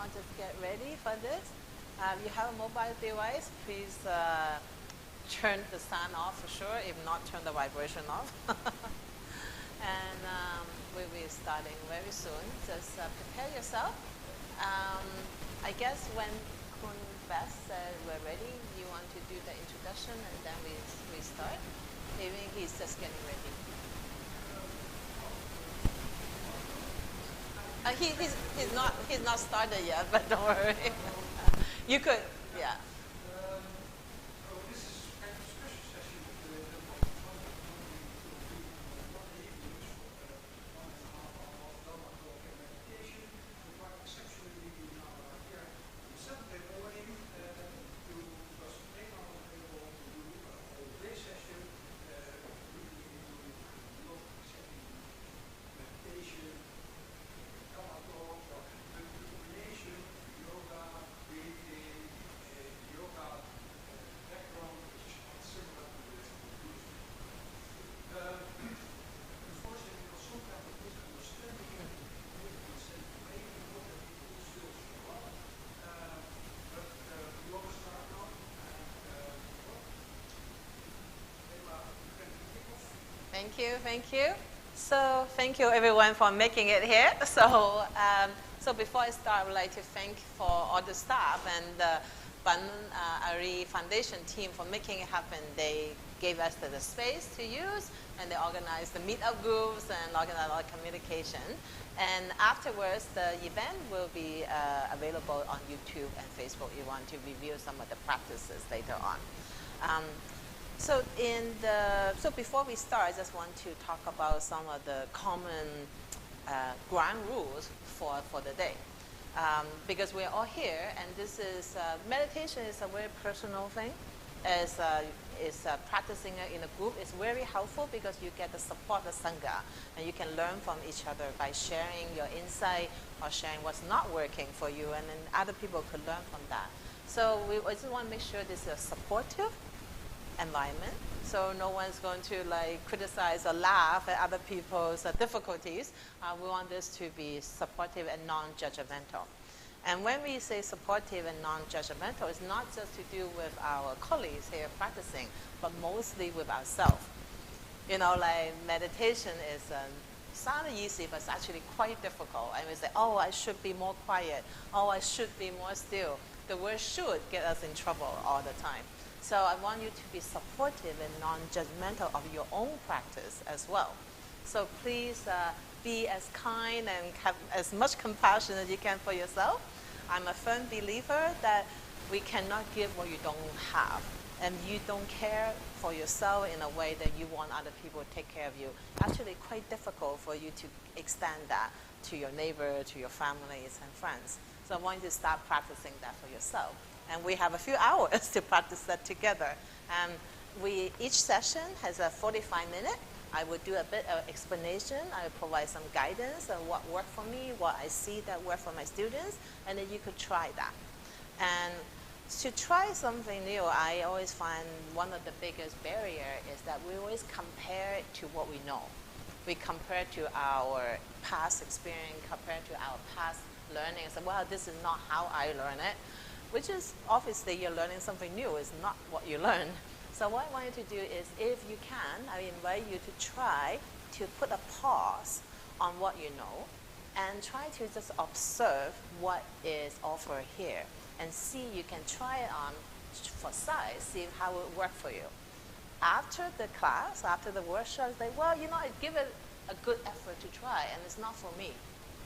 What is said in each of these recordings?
all just get ready for this. If you have a mobile device, please turn the sound off for sure. If not, turn the vibration off. And we'll be starting very soon. Just prepare yourself. I guess when Kun Beth said we're ready, you want to do the introduction and then we start. Maybe he's just getting ready. He's not started yet, but don't worry. You could, yeah. Thank you. So thank you everyone for making it here. So before I start, I would like to thank for all the staff and the Ban Ari Foundation team for making it happen. They gave us the space to use, and they organized the meetup groups and organized a lot of communication. And afterwards, the event will be available on YouTube and Facebook if you want to review some of the practices later on. So before we start, I just want to talk about some of the common ground rules for the day. Because we're all here, and this is, meditation is a very personal thing. Practicing it in a group is very helpful because you get the support of Sangha, and you can learn from each other by sharing your insight or sharing what's not working for you, and then other people could learn from that. So I just want to make sure this is a supportive environment, so no one's going to like criticize or laugh at other people's difficulties. We want this to be supportive and non-judgmental. And when we say supportive and non-judgmental, it's not just to do with our colleagues here practicing, but mostly with ourselves. You know, like meditation is sounds easy, but it's actually quite difficult. And we say, oh, I should be more quiet. Oh, I should be more still. The word should get us in trouble all the time. So I want you to be supportive and non-judgmental of your own practice as well. So please be as kind and have as much compassion as you can for yourself. I'm a firm believer that we cannot give what you don't have. And you don't care for yourself in a way that you want other people to take care of you. Actually, quite difficult for you to extend that to your neighbor, to your families and friends. So I want you to start practicing that for yourself. And we have a few hours to practice that together. And each session has a 45-minute. I will do a bit of explanation. I will provide some guidance on what worked for me, what I see that worked for my students, and then you could try that. And to try something new, I always find one of the biggest barriers is that we always compare it to what we know. We compare to our past experience, compare to our past learning, and say, well, this is not how I learn it. Which is obviously you're learning something new. It's not what you learned. So what I want you to do is, if you can, I invite you to try to put a pause on what you know and try to just observe what is offered here and see you can try it on for size, see how it will work for you. After the class, after the workshop, say, well, you know, I give it a good effort to try, and it's not for me.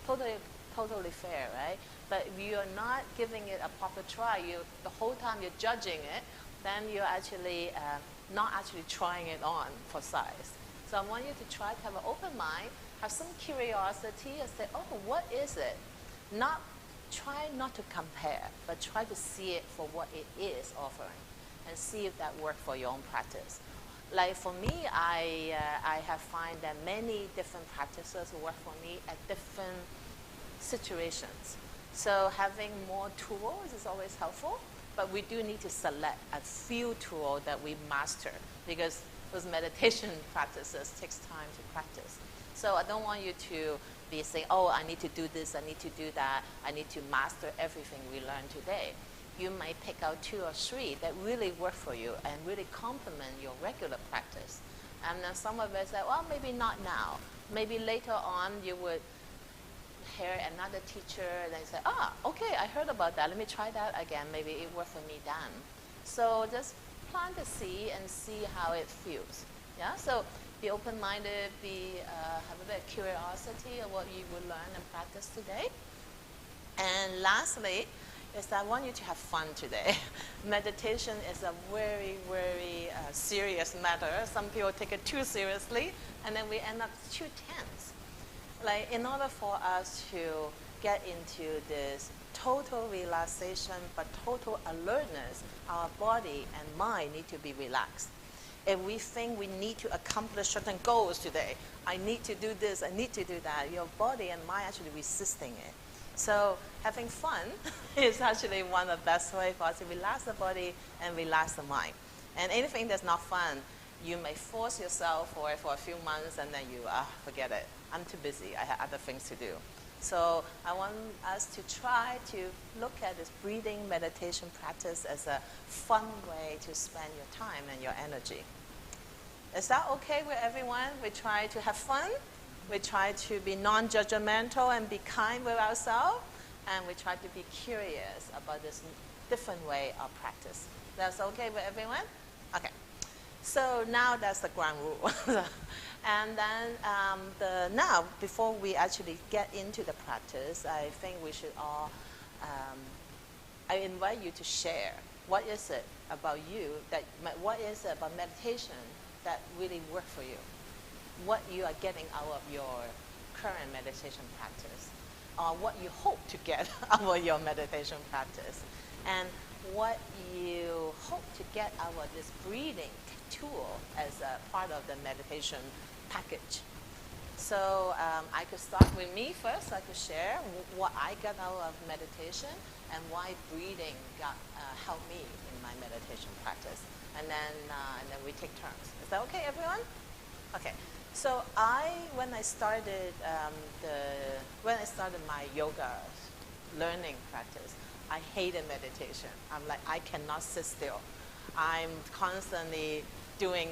Totally fair, right? But if you're not giving it a proper try, the whole time you're judging it, then you're actually not actually trying it on for size. So I want you to try to have an open mind, have some curiosity, and say, oh, what is it? Try not to compare, but try to see it for what it is offering, and see if that works for your own practice. Like for me, I have found that many different practices work for me at different situations. So having more tools is always helpful, but we do need to select a few tools that we master, because those meditation practices takes time to practice. So I don't want you to be saying, oh, I need to do this, I need to do that, I need to master everything we learned today. You might pick out 2 or 3 that really work for you and really complement your regular practice. And then some of us say, well, maybe not now. Maybe later on you would hear another teacher and then say, okay, I heard about that. Let me try that again. Maybe it worked for me then. So just plant the seed and see how it feels. Yeah. So be open-minded. Have a bit of curiosity of what you will learn and practice today. And lastly, is that I want you to have fun today. Meditation is a very, very serious matter. Some people take it too seriously, and then we end up too tense. Like, in order for us to get into this total relaxation but total alertness, our body and mind need to be relaxed. If we think we need to accomplish certain goals today, I need to do this, I need to do that, your body and mind actually resisting it. So having fun is actually one of the best ways for us to relax the body and relax the mind. And anything that's not fun, you may force yourself for a few months and then you, forget it. I'm too busy, I have other things to do. So I want us to try to look at this breathing meditation practice as a fun way to spend your time and your energy. Is that okay with everyone? We try to have fun. We try to be non-judgmental and be kind with ourselves, and we try to be curious about this different way of practice. That's okay with everyone? Okay. So now that's the ground rule. And then now, before we actually get into the practice, I think we should all, I invite you to share what is it about you, what is it about meditation that really worked for you? What you are getting out of your current meditation practice, or what you hope to get out of your meditation practice, and what you hope to get out of this breathing tool as a part of the meditation package. So I could start with me first. I could share what I got out of meditation and why breathing helped me in my meditation practice, and then we take turns. Is that okay, everyone? Okay. So when I started my yoga learning practice, I hated meditation. I'm like, I cannot sit still. I'm constantly doing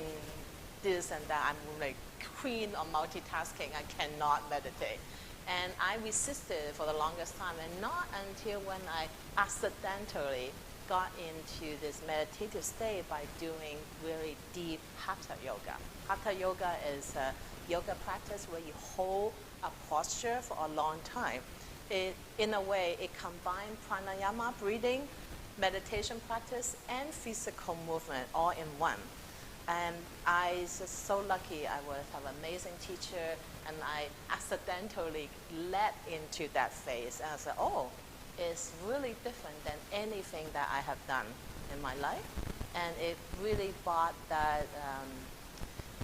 this and that. I'm like queen of multitasking. I cannot meditate. And I resisted for the longest time, and not until when I accidentally got into this meditative state by doing really deep hatha yoga. Hatha yoga is a yoga practice where you hold a posture for a long time. In a way, it combines pranayama, breathing, meditation practice, and physical movement all in one. And I was just so lucky. I would have an amazing teacher, and I accidentally led into that phase. And I said, oh, it's really different than anything that I have done in my life. And it really brought that,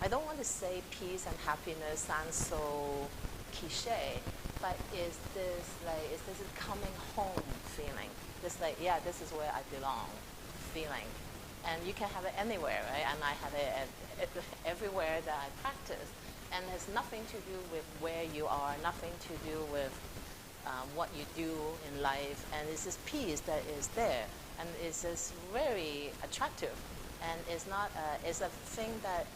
I don't want to say peace and happiness sounds so cliche, but is this coming home feeling? This like, yeah, this is where I belong feeling. And you can have it anywhere, right? And I have it everywhere that I practice. And it has nothing to do with where you are, nothing to do with what you do in life. And it's this peace that is there. And it's just very attractive. And it's not, it's a thing that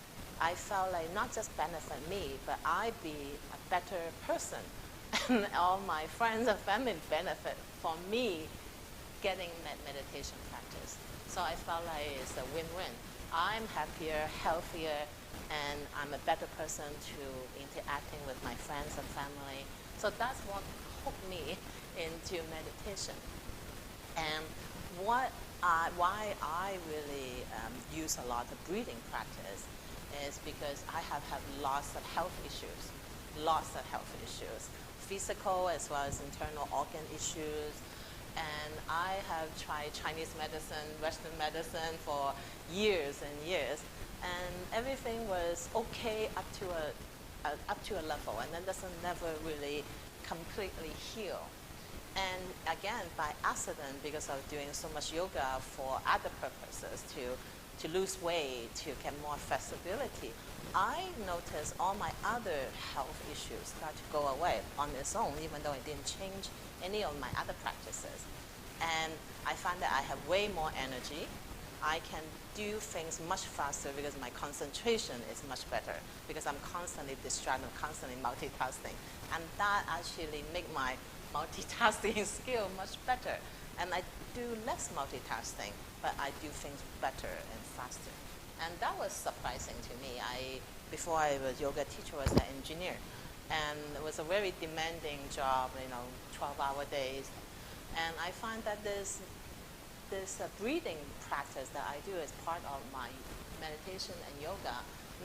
I felt like not just benefit me, but I be a better person. And all my friends and family benefit from me getting that meditation practice. So I felt like it's a win-win. I'm happier, healthier, and I'm a better person to interacting with my friends and family. So that's what hooked me into meditation. And why I really use a lot of breathing practice is because I have had lots of health issues, physical as well as internal organ issues. And I have tried Chinese medicine, Western medicine for years and years, and everything was okay up to a level, and then doesn't never really completely heal. And again, by accident, because I was doing so much yoga for other purposes, to lose weight, to get more flexibility, I noticed all my other health issues start to go away on its own, even though I didn't change any of my other practices. And I find that I have way more energy. I can do things much faster because my concentration is much better because I'm constantly distracted, I'm constantly multitasking. And that actually make my multitasking skill much better. And I do less multitasking, but I do things better and faster. And that was surprising to me. Before I was a yoga teacher, I was an engineer. And it was a very demanding job, 12-hour days. And I find that this breathing practice that I do as part of my meditation and yoga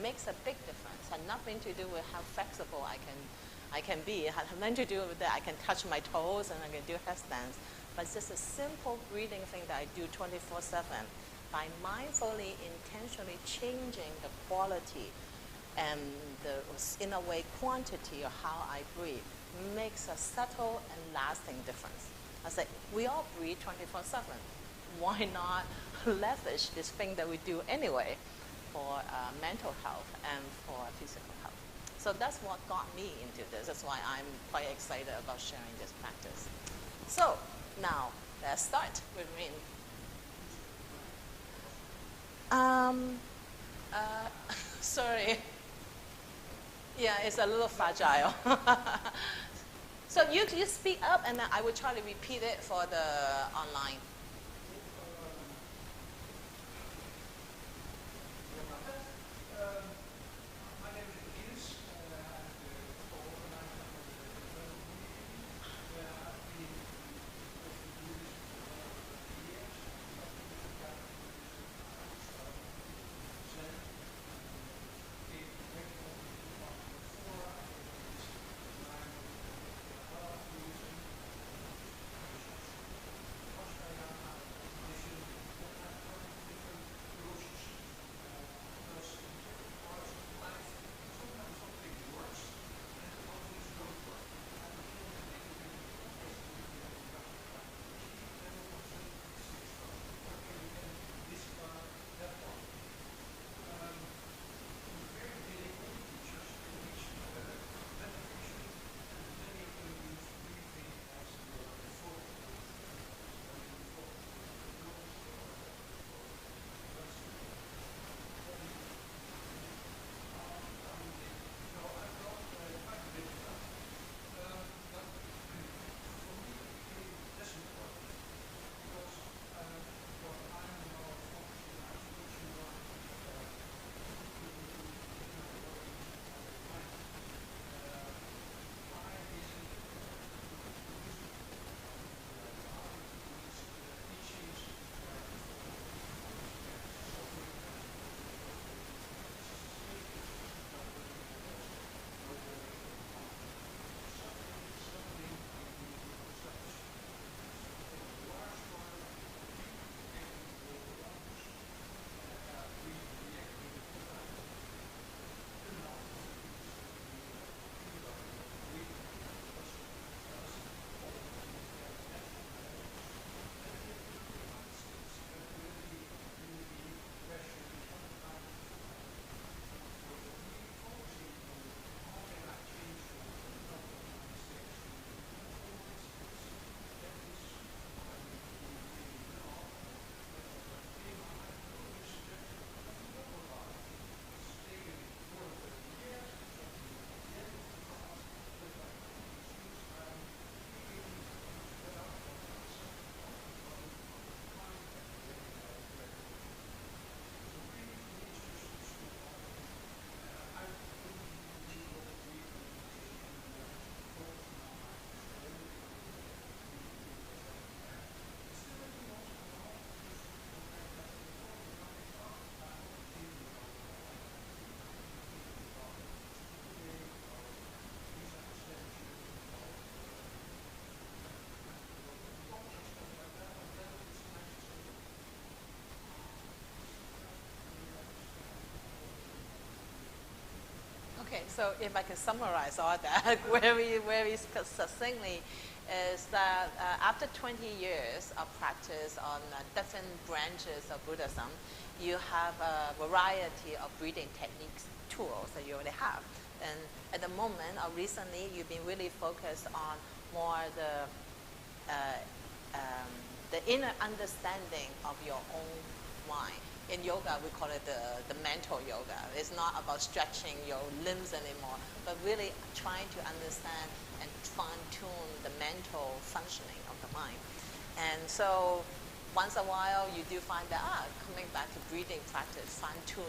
makes a big difference. It had nothing to do with how flexible I can be. It had nothing to do with that I can touch my toes and I can do headstands. But it's just a simple breathing thing that I do 24/7. By mindfully, intentionally changing the quality and the, in a way, quantity of how I breathe makes a subtle and lasting difference. I say, we all breathe 24/7. Why not leverage this thing that we do anyway for mental health and for physical health? So that's what got me into this. That's why I'm quite excited about sharing this practice. So now let's start with Rin. Sorry. Yeah, it's a little fragile. So you speak up and then I will try to repeat it for the online. Okay, so if I can summarize all that very, very succinctly, is that after 20 years of practice on different branches of Buddhism, you have a variety of breathing techniques, tools that you already have. And at the moment, or recently, you've been really focused on more uh, um, the inner understanding of your own mind. In yoga, we call it the mental yoga. It's not about stretching your limbs anymore, but really trying to understand and fine-tune the mental functioning of the mind. And so once in a while, you do find that, coming back to breathing practice, fine-tune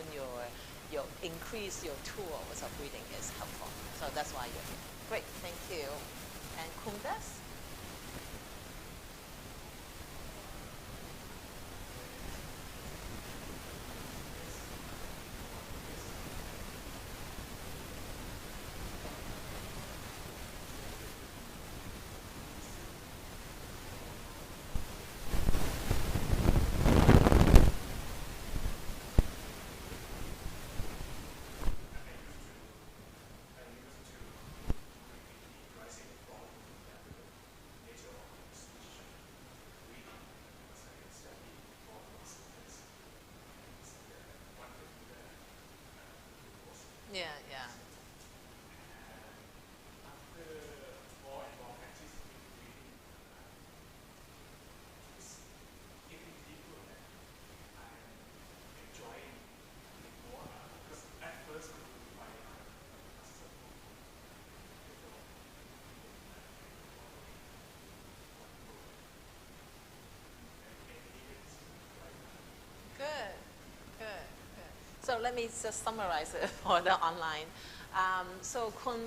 increase your tools of breathing is helpful. So that's why you're here. Great, thank you. And Kundas? Yeah, yeah. Good, good, good. So let me just summarize it for the online. So Kun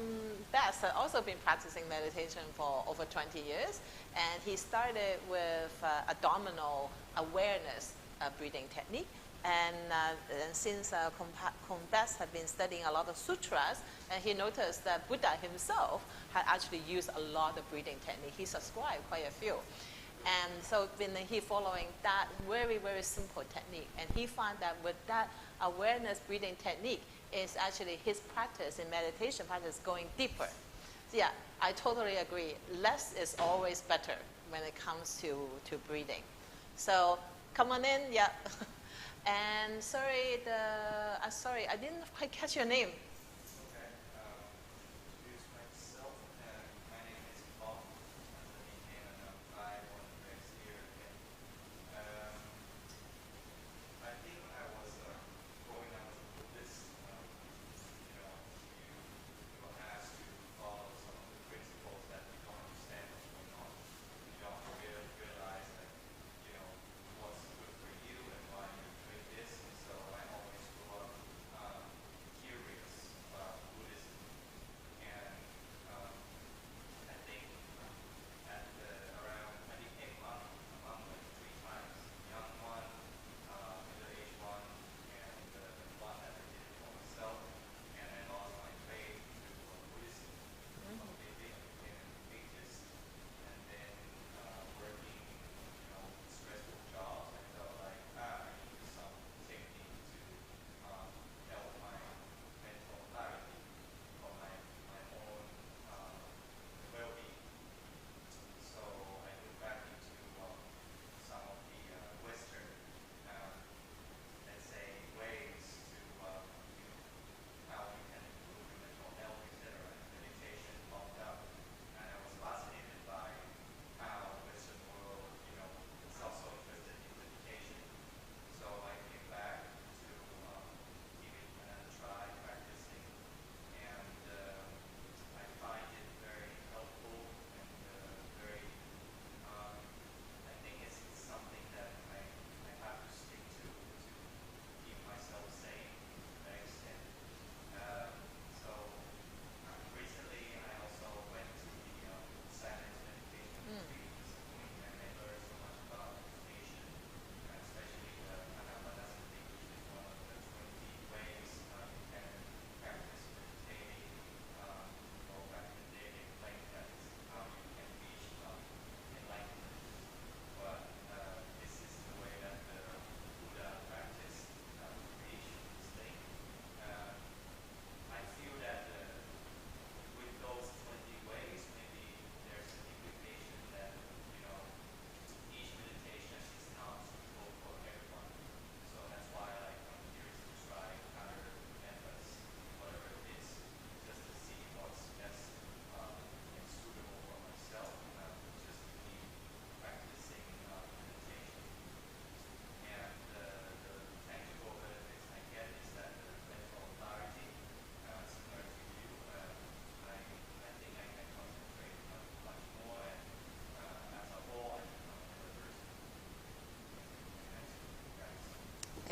Bess has also been practicing meditation for over 20 years, and he started with abdominal awareness breathing technique. And since Kun Bess had been studying a lot of sutras, and he noticed that Buddha himself had actually used a lot of breathing technique. He subscribed quite a few. And so when he following that very, very simple technique, and he found that with that awareness breathing technique is actually his practice in meditation practice going deeper. So yeah, I totally agree. Less is always better when it comes to breathing. So come on in, yeah. And sorry, sorry, I didn't quite catch your name. Okay. Introduce myself. My name is Bob. I'm living in Mumbai, born and raised here. Um, I think I was growing up as a Buddhist. You were asked to follow some of the principles that you don't understand what's going on. You don't really realize that what's good for you and why you're doing this. And so I always grew up curious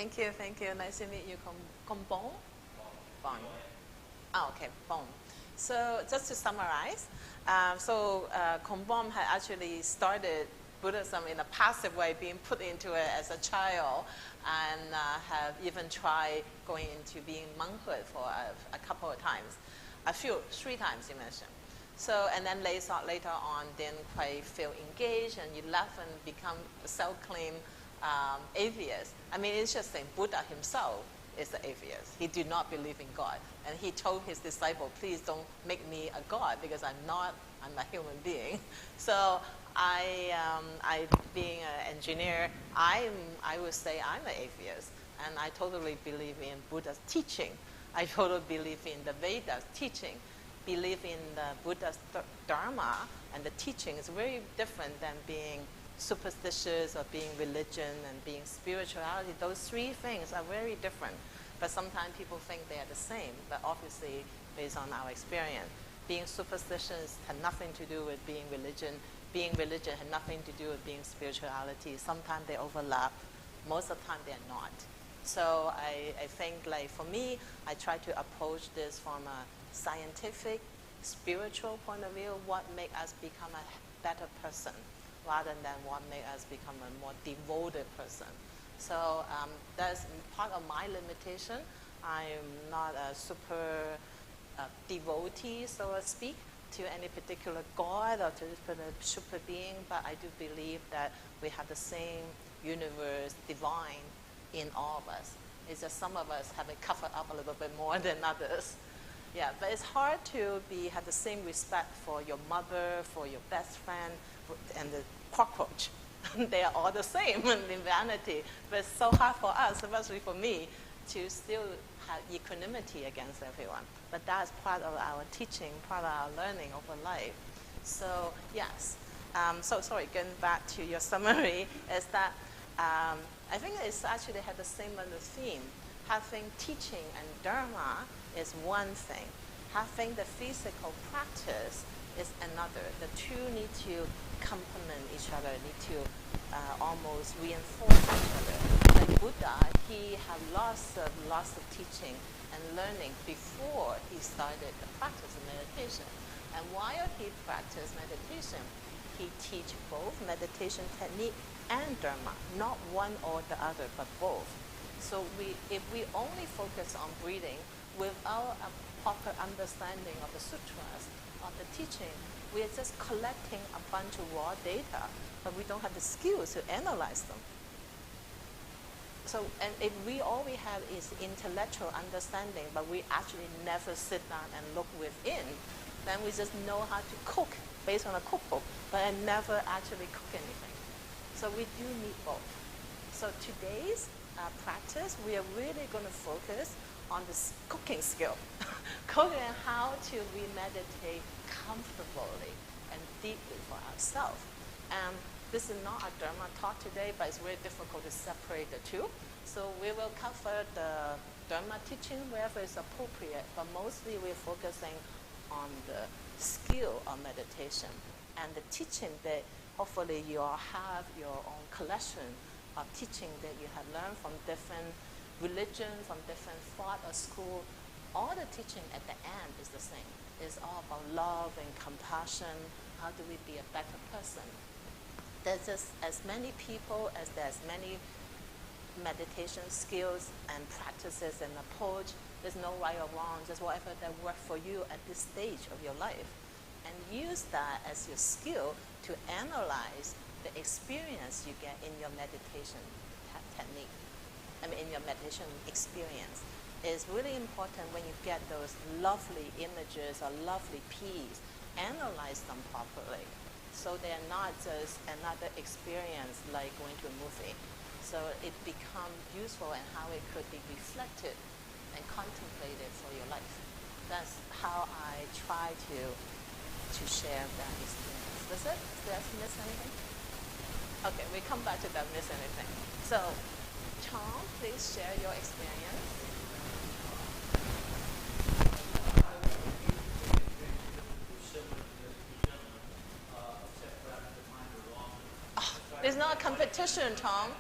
Thank you, thank you. Nice to meet you, Bon. Bon. Oh, okay, Bon. So just to summarize, Kumbom had actually started Buddhism in a passive way, being put into it as a child, and have even tried going into being monkhood for a couple of times, three times you mentioned. So, and then later on, didn't quite feel engaged, and you left and become a self-claimed atheist. I mean, it's interesting. Buddha himself is an atheist. He did not believe in God, and he told his disciple, "Please don't make me a god because I'm not. I'm a human being." So, I being an engineer, I would say I'm an atheist, and I totally believe in Buddha's teaching. I totally believe in the Vedas teaching. Believe in the Buddha's dharma, and the teaching is very different than being superstitious or being religion and being spirituality. Those three things are very different, but sometimes people think they are the same, but obviously based on our experience, being superstitious had nothing to do with being religion had nothing to do with being spirituality. Sometimes they overlap, most of the time they're not. So I think, like, for me, I try to approach this from a scientific, spiritual point of view, what makes us become a better person, rather than what makes us become a more devoted person. So that's part of my limitation. I'm not a super devotee, so to speak, to any particular god or to a super being, but I do believe that we have the same universe, divine, in all of us. It's just some of us have it covered up a little bit more than others. Yeah, but it's hard to have the same respect for your mother, for your best friend, and the cockroach. They are all the same in vanity, but it's so hard for us, especially for me, to still have equanimity against everyone. But that's part of our teaching, part of our learning over life. So yes, so sorry, getting back to your summary, is that I think it's actually had the same other theme. Having teaching and dharma is one thing. Having the physical practice is another. The two need to complement each other, need to almost reinforce each other. Like Buddha, he had lots of teaching and learning before he started the practice of meditation. And while he practiced meditation, he teach both meditation technique and dharma, not one or the other, but both. So if we only focus on breathing without a proper understanding of the sutras, of the teaching, we are just collecting a bunch of raw data, but we don't have the skills to analyze them. So, and if all we have is intellectual understanding, but we actually never sit down and look within, then we just know how to cook based on a cookbook, but I never actually cook anything. So we do need both. So today's practice, we are really going to focus on this cooking skill, cooking and how to meditate comfortably and deeply for ourselves. And this is not a Dharma talk today, but it's very difficult to separate the two. So we will cover the Dharma teaching wherever it's appropriate, but mostly we're focusing on the skill of meditation and the teaching that hopefully you all have your own collection of teaching that you have learned from different religions, from different thought or school. All the teaching at the end is the same. It's all about love and compassion. How do we be a better person? There's just as many people as there's many meditation skills and practices and approach. There's no right or wrong, just whatever that works for you at this stage of your life. And use that as your skill to analyze the experience you get in your meditation technique. I mean, in your meditation experience. It's really important when you get those lovely images or lovely pieces, analyze them properly. So they're not just another experience like going to a movie. So it becomes useful and how it could be reflected and contemplated for your life. That's how I try to share that experience. That's it? Did I miss anything? Okay, we come back to that miss anything. So, Tom, please share your experience. Oh, there's not a competition, Tom.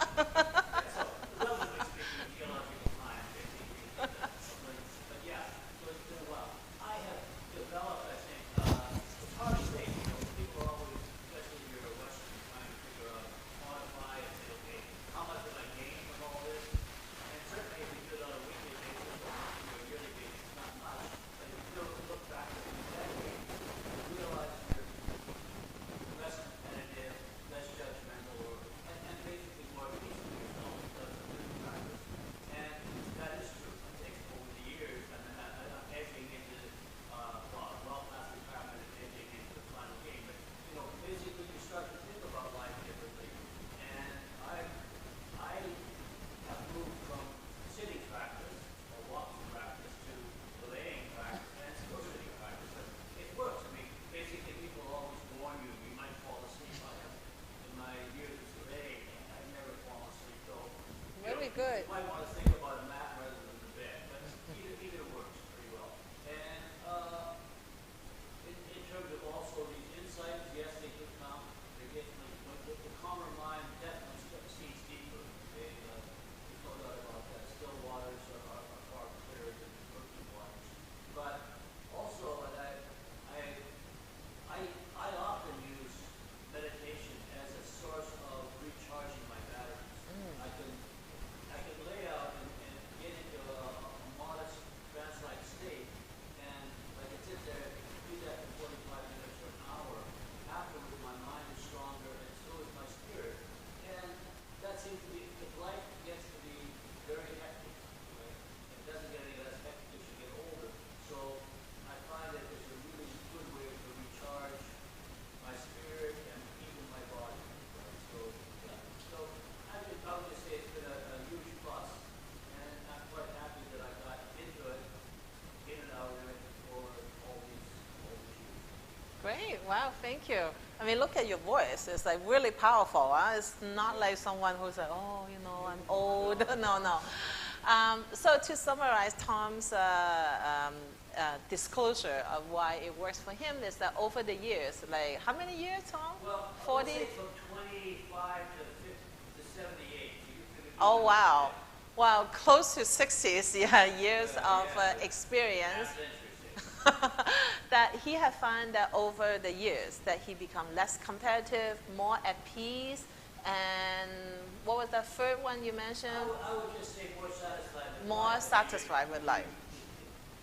Okay, good. You might want to think about a mat rather than the bed, but either works pretty well. And in terms of also these insights, yes, they do come. They get the calmer mind definitely sees deeper. There's no doubt about that. Still waters are far clearer than murky waters. But also, I often use meditation as a source of recharging my batteries. I can lay out and get into a modest trance-like state, and I can sit there and do that for 45 minutes or an hour. Afterwards, my mind is stronger, and so is my spirit. And that seems to be, if life gets to be very hectic, right? It doesn't get any less hectic as you get older. So I find that it's a really good way to recharge my spirit and even my body. Right? So yeah. So I would just say it's been a huge plus, and I'm quite happy that I got into it, in and out of it for all these years. Great. Wow, thank you. I mean, look at your voice. It's like really powerful. Huh? It's not like someone who's like, oh, you know, I'm old. No, no. So to summarize Tom's disclosure of why it works for him is that over the years, like how many years, Tom? Well, 40? I would say from 25 to 78. Oh, wow. Wow, close to 60s years of experience. That he had found that over the years that he become less competitive, more at peace, and what was that third one you mentioned? I would just say more satisfied with life. More satisfied with life.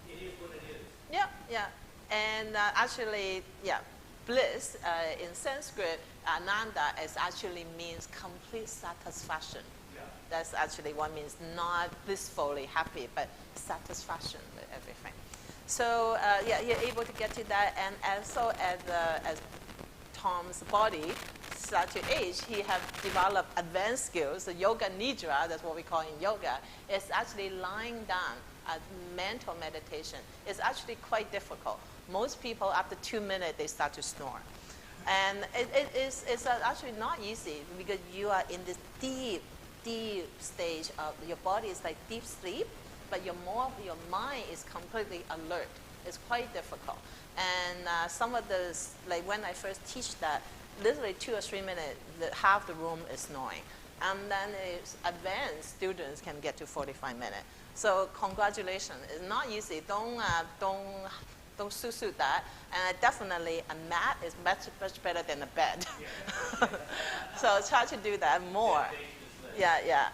It is what it is. Yeah, yeah. And actually, yeah, bliss in Sanskrit, ananda, is actually means complete satisfaction. Yeah. That's actually what means not blissfully happy, but satisfaction with everything. So yeah, you're able to get to that, and also as Tom's body start to age, he have developed advanced skills. The yoga nidra, that's what we call in yoga, is actually lying down. Mental meditation is actually quite difficult. Most people, after 2 minutes, they start to snore. And it's actually not easy because you are in this deep stage of your body is like deep sleep, but your mind is completely alert. It's quite difficult. And some of those, like when I first teach that, literally 2 or 3 minutes, half the room is snoring. And then advanced students can get to 45 minutes. So congratulations. It's not easy. Don't suit that. And definitely a mat is much better than a bed. So try to do that more. Yeah, yeah.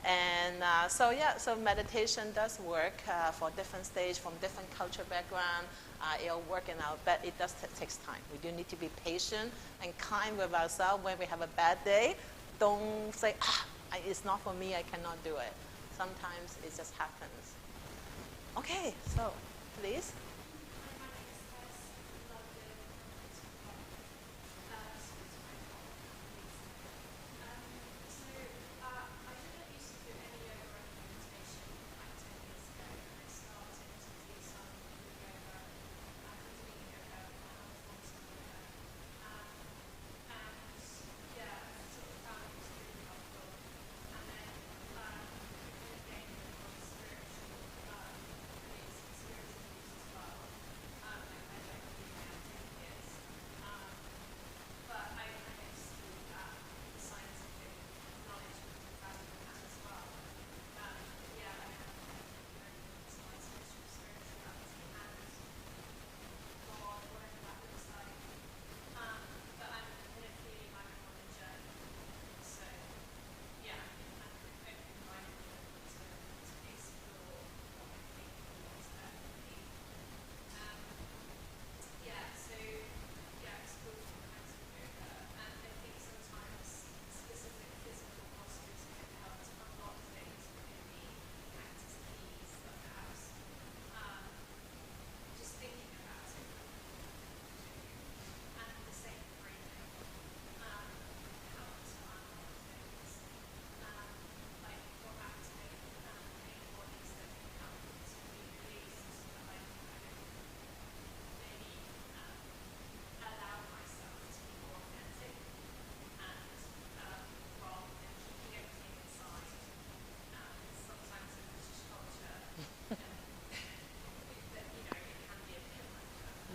And so meditation does work for different stage, from different culture background. It'll work in our, but it does takes time. We do need to be patient and kind with ourselves when we have a bad day. Don't say, it's not for me, I cannot do it. Sometimes it just happens. Okay, so please.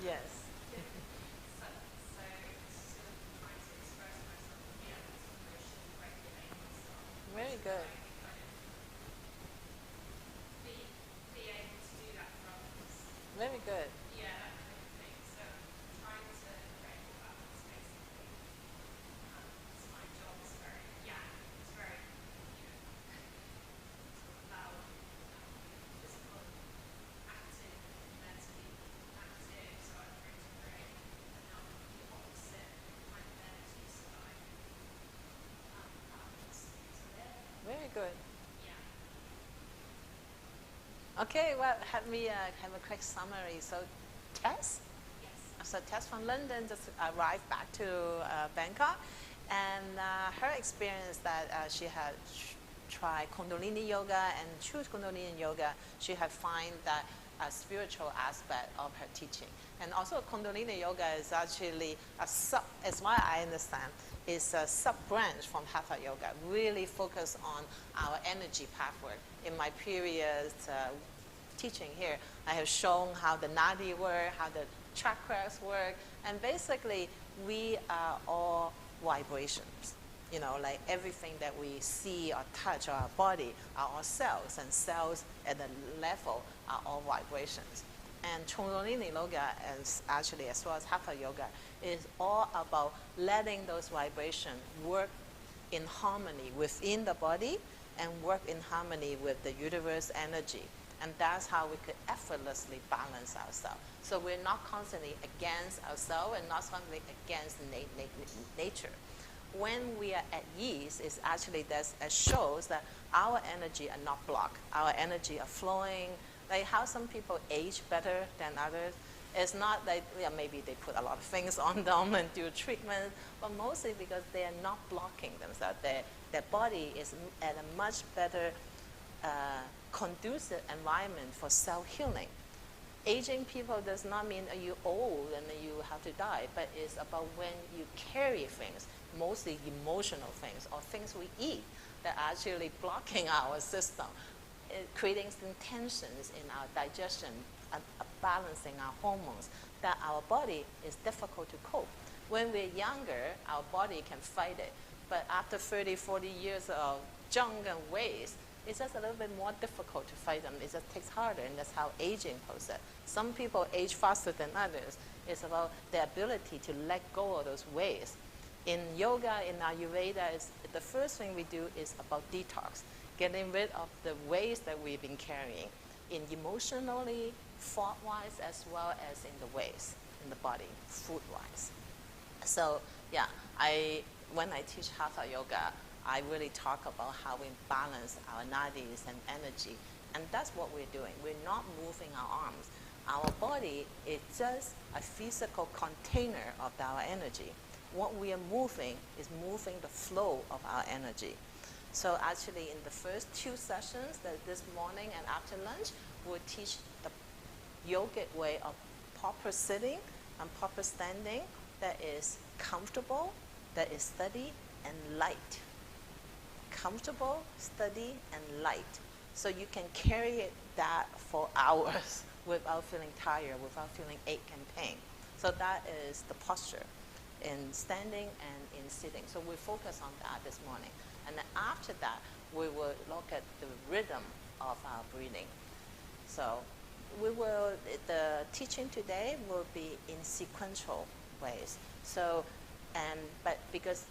Yes. So, so sort of trying to express myself and be able to emotionally regulate myself. Very So that good. I can kind of be able to do that for others. Very good. Yeah, that kind of thing. So trying to create more balance basically. So my job is very, it's very, sort of loud, physical, active, mentally active. So I'm trying to create enough of the opposite kind of energy so that I can balance things a bit. Very good. Yeah. Okay, well, let me have a quick summary. So, Tess? Yes. So Tess from London just arrived back to Bangkok, and her experience that she had tried Kundalini yoga and choose Kundalini yoga, she had find that a spiritual aspect of her teaching. And also Kundalini yoga is actually a sub, as far as I understand, is a sub-branch from Hatha yoga, really focus on our energy pathway. In my previous teaching here, I have shown how the nadi work, how the chakras work, and basically we are all vibrations. You know, like everything that we see or touch our body are all cells, and cells at the level are all vibrations. And Kundalini yoga is actually, as well as Hatha yoga, is all about letting those vibrations work in harmony within the body and work in harmony with the universe energy. And that's how we could effortlessly balance ourselves. So we're not constantly against ourselves and not constantly against nature. When we are at ease, it's actually that shows that our energy are not blocked. Our energy are flowing. Like how some people age better than others. It's not that maybe they put a lot of things on them and do treatment, but mostly because they are not blocking themselves. Their body is at a much better conducive environment for self-healing. Aging people does not mean you're old and you have to die, but it's about when you carry things, mostly emotional things or things we eat that are actually blocking our system, creating some tensions in our digestion, balancing our hormones, that our body is difficult to cope. When we're younger, our body can fight it, but after 30, 40 years of junk and waste, it's just a little bit more difficult to fight them. It just takes harder, and that's how aging process. Some people age faster than others. It's about the ability to let go of those ways. In yoga, in Ayurveda, the first thing we do is about detox, getting rid of the waste that we've been carrying, in emotionally, thought-wise, as well as in the waste in the body, food-wise. So yeah, when I teach Hatha yoga, I really talk about how we balance our nadis and energy. And that's what we're doing. We're not moving our arms. Our body is just a physical container of our energy. What we are moving is moving the flow of our energy. So actually in the first 2 sessions, this morning and after lunch, we'll teach the yogic way of proper sitting and proper standing that is comfortable, that is steady and light. Comfortable, steady, and light. So you can carry that for hours without feeling tired, without feeling ache and pain. So that is the posture in standing and in sitting. So we focus on that this morning. And then after that, we will look at the rhythm of our breathing. So the teaching today will be in sequential ways. So, but because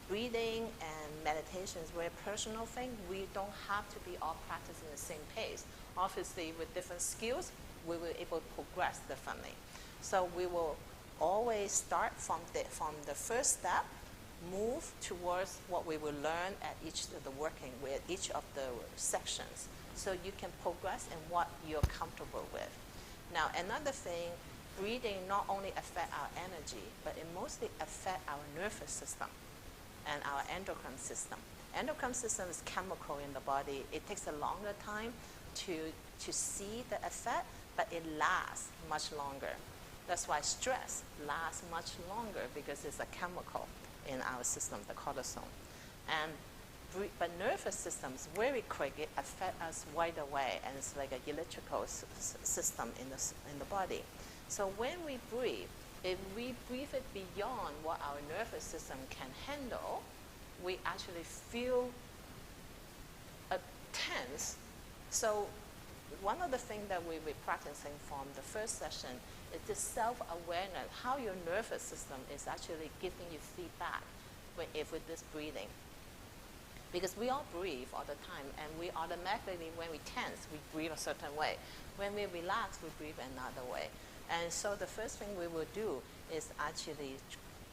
breathing and meditation is a very personal thing, we don't have to be all practicing the same pace. Obviously, with different skills, we will be able to progress differently. So we will always start from the first step, move towards what we will learn at each of the working with each of the sections, so you can progress in what you're comfortable with. Now, another thing, breathing not only affect our energy, but it mostly affect our nervous system and our endocrine system. Endocrine system is chemical in the body. It takes a longer time to see the effect, but it lasts much longer. That's why stress lasts much longer, because it's a chemical in our system, the cortisol. But nervous system is very quick. It affects us right away, and it's like an electrical system in the body. So when we breathe, if we breathe it beyond what our nervous system can handle, we actually feel tense. So one of the things that we'll be practicing from the first session is this self-awareness, how your nervous system is actually giving you feedback with this breathing. Because we all breathe all the time, and we automatically, when we tense, we breathe a certain way. When we relax, we breathe another way. And so the first thing we will do is actually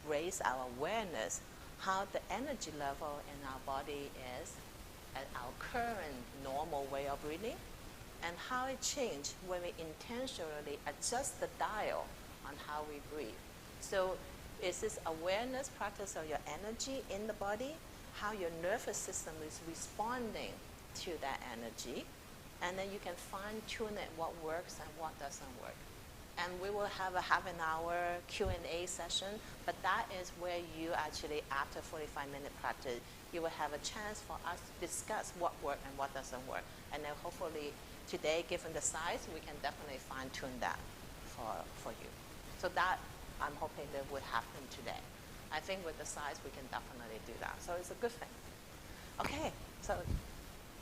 raise our awareness how the energy level in our body is at our current normal way of breathing, and how it changes when we intentionally adjust the dial on how we breathe. So it's this awareness practice of your energy in the body, how your nervous system is responding to that energy, and then you can fine-tune it, what works and what doesn't work. And we will have a half an hour Q&A session, but that is where you actually, after 45-minute practice, you will have a chance for us to discuss what works and what doesn't work. And then hopefully today, given the size, we can definitely fine-tune that for you. So that, I'm hoping that would happen today. I think with the size, we can definitely do that. So it's a good thing. Okay, so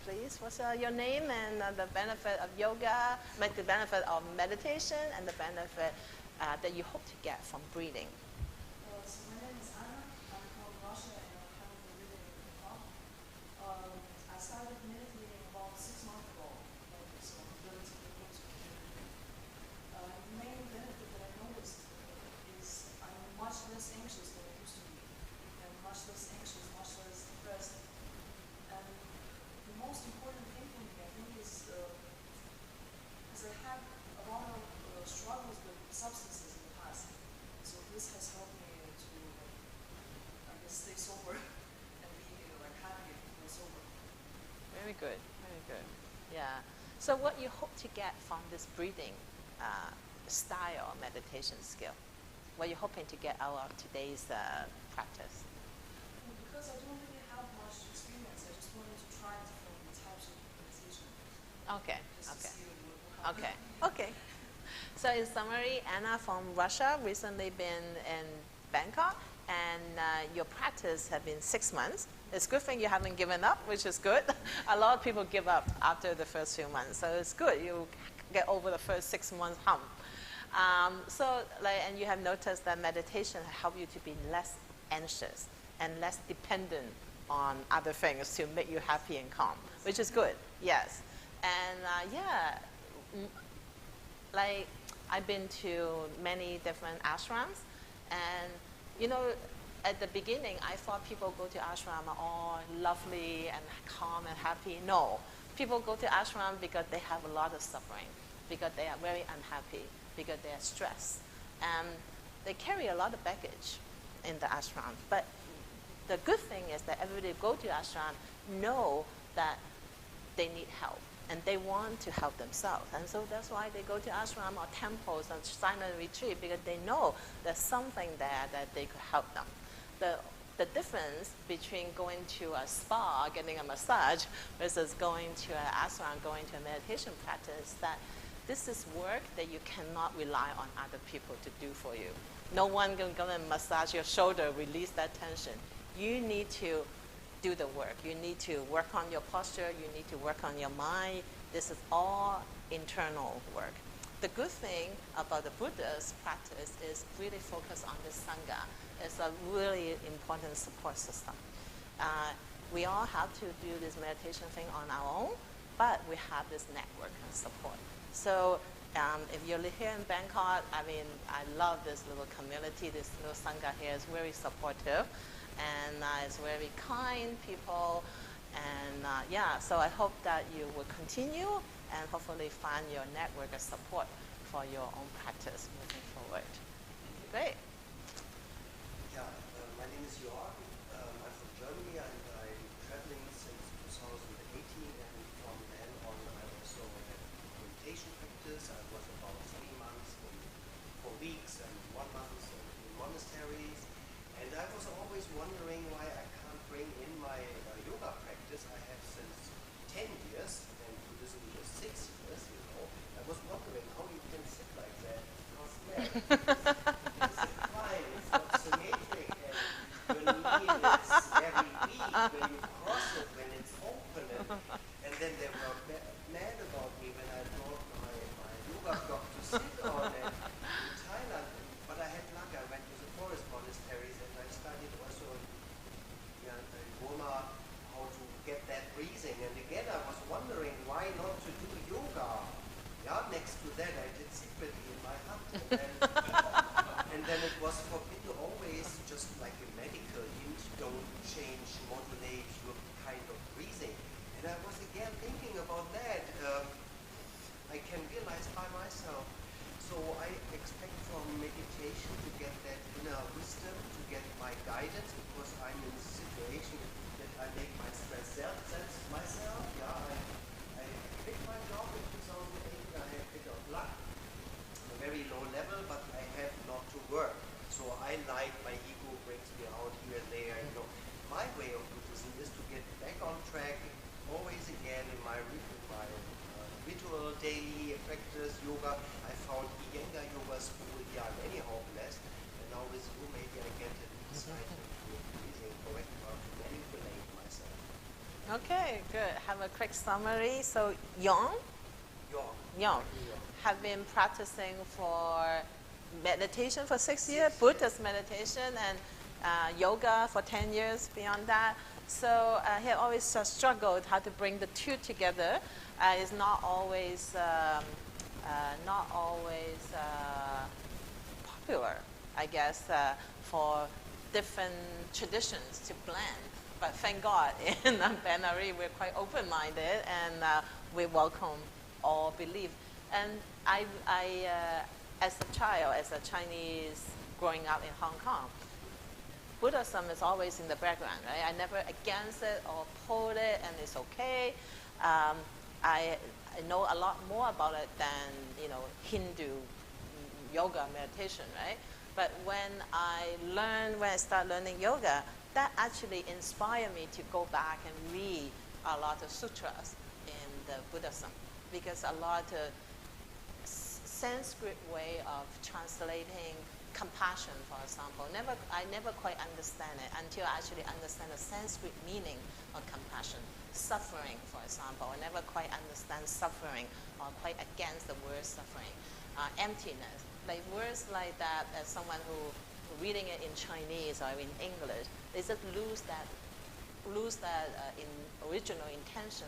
please, what's your name and the benefit of yoga, the benefit of meditation, and the benefit that you hope to get from breathing? So my name is Anna. I'm from Russia and I'm currently living in Bangkok. I started meditating about 6 months ago, so I'm relatively new to community. The main benefit that I noticed is I'm much less anxious than I used to be, and much less anxious, much less depressed. And the most important thing for me, I think, is because I had a lot of struggles with substances in the past. So this has helped me to, I guess, stay sober and be happy when sober. Very good, very good. Yeah. So what you hope to get from this breathing style meditation skill? What you're hoping to get out of today's practice? And because I don't really have much experience, I just wanted to try different types of meditation. Okay, Just okay. to see what Okay, okay. So in summary, Anna from Russia, recently been in Bangkok, and your practice have been 6 months. It's a good thing you haven't given up, which is good. A lot of people give up after the first few months, so it's good you get over the first 6 months hump. And you have noticed that meditation help you to be less anxious and less dependent on other things to make you happy and calm, which is good. Yes, and like I've been to many different ashrams, and at the beginning I thought people go to ashram are all lovely and calm and happy. No, people go to ashram because they have a lot of suffering, because they are very unhappy, because they are stressed, and they carry a lot of baggage in the ashram. But the good thing is that everybody who go to ashram know that they need help, and they want to help themselves. And so that's why they go to ashram or temples and silent retreat, because they know there's something there that they could help them. The difference between going to a spa, getting a massage, versus going to an ashram, going to a meditation practice, is that this is work that you cannot rely on other people to do for you. No one can go and massage your shoulder, release that tension. You need to do the work. You need to work on your posture. You need to work on your mind. This is all internal work. The good thing about the Buddha's practice is really focus on the Sangha. It's a really important support system. We all have to do this meditation thing on our own, but we have this network and support. So if you live here in Bangkok, I mean, I love this little community. This little Sangha here is very supportive, and it's very kind people. And so I hope that you will continue and hopefully find your network of support for your own practice moving forward. Great. Yeah, my name is Jörg. I'm from Germany, and I'm traveling since 2018, and from then on I also had meditation practice. I was about 3 months in 4 weeks and 1 month in monasteries, and I was always wondering why I can't bring in my yoga practice I have since 10 years, and Buddhism just 6 years, I was wondering how you can sit like that, because square. It's inclined, it's not symmetric, and your knee is very weak when you cross it, when it's open. And then they were mad about me when I brought my yoga block to sit on it in Thailand. But I had luck. I went to the forest monasteries and I studied also in Burma how to get that breathing. And again, I was wondering why not to do yoga. Yeah, next to that, I did secretly in my hut. And then it was forbidden always, just like a medical hint, don't change, modulate your kind of breathing. And I was again thinking about that. I can realize by myself. So I expect from meditation to get that inner wisdom, to get my guidance, because I'm in a situation that I make my stress sense myself. Yeah, I quit my job in 2008. I had a bit of luck, a very low level, but I have not to work. So I like my ego brings me out here and there. You know, my way of Buddhism is to get back on track, always again in my ritual daily practice yoga. I found Iyengar yoga school here. I'm anyhow blessed, and now with you maybe I get an insight into breathing correct how to manipulate myself. Okay, good. Have a quick summary. So, Yong have been practicing for meditation for 6 years, Buddhist meditation, and yoga for 10 years beyond that. So he always struggled how to bring the two together. It's not always popular, I guess, for different traditions to blend. But thank God, in Benari, we're quite open-minded, and we welcome all belief. And I as a child, as a Chinese growing up in Hong Kong, Buddhism is always in the background, right? I never against it or pulled it, and it's okay. I know a lot more about it than Hindu yoga meditation, right? But when I start learning yoga, that actually inspired me to go back and read a lot of sutras in the Buddhism, because a lot of Sanskrit way of translating compassion, for example, I never quite understand it until I actually understand the Sanskrit meaning of compassion. Suffering, for example, I never quite understand suffering, or quite against the word suffering. Emptiness, like words like that, as someone who reading it in Chinese or in English, they just lose that in original intention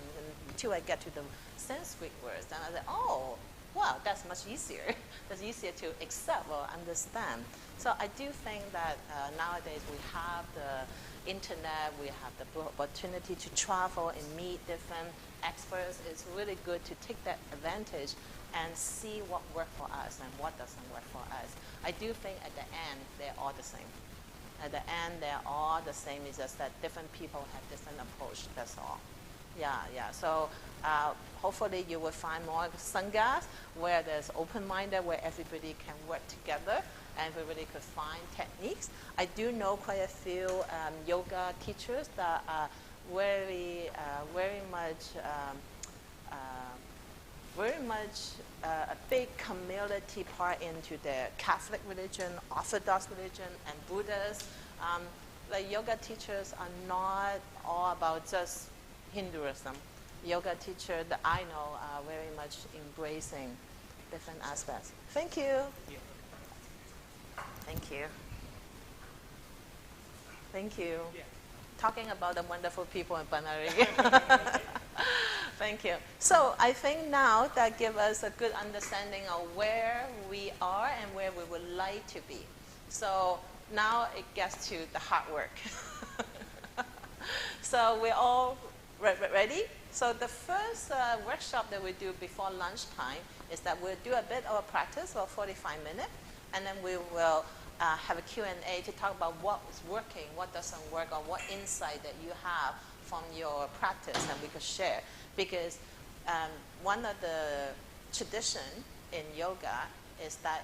until I get to the Sanskrit words, and I say, oh, wow, that's much easier. That's easier to accept or understand. So I do think that nowadays we have the internet, we have the opportunity to travel and meet different experts. It's really good to take that advantage and see what works for us and what doesn't work for us. I do think at the end, they're all the same. At the end, they're all the same. It's just that different people have different approach, that's all. Yeah. So hopefully you will find more sanghas where there's open-minded, where everybody can work together and everybody could find techniques. I do know quite a few yoga teachers that are very much a big community part into the Catholic religion, Orthodox religion, and Buddhists. Like yoga teachers are not all about just Hinduism. Yoga teachers that I know are very much embracing different aspects. Thank you. Thank you. Thank you. Talking about the wonderful people in Banari. Thank you. So I think now that gives us a good understanding of where we are and where we would like to be. So now it gets to the hard work. So we're all ready? So the first workshop that we do before lunchtime is that we'll do a bit of a practice for 45 minutes, and then we will have a Q&A to talk about what is working, what doesn't work, or what insight that you have from your practice and we could share. Because one of the tradition in yoga is that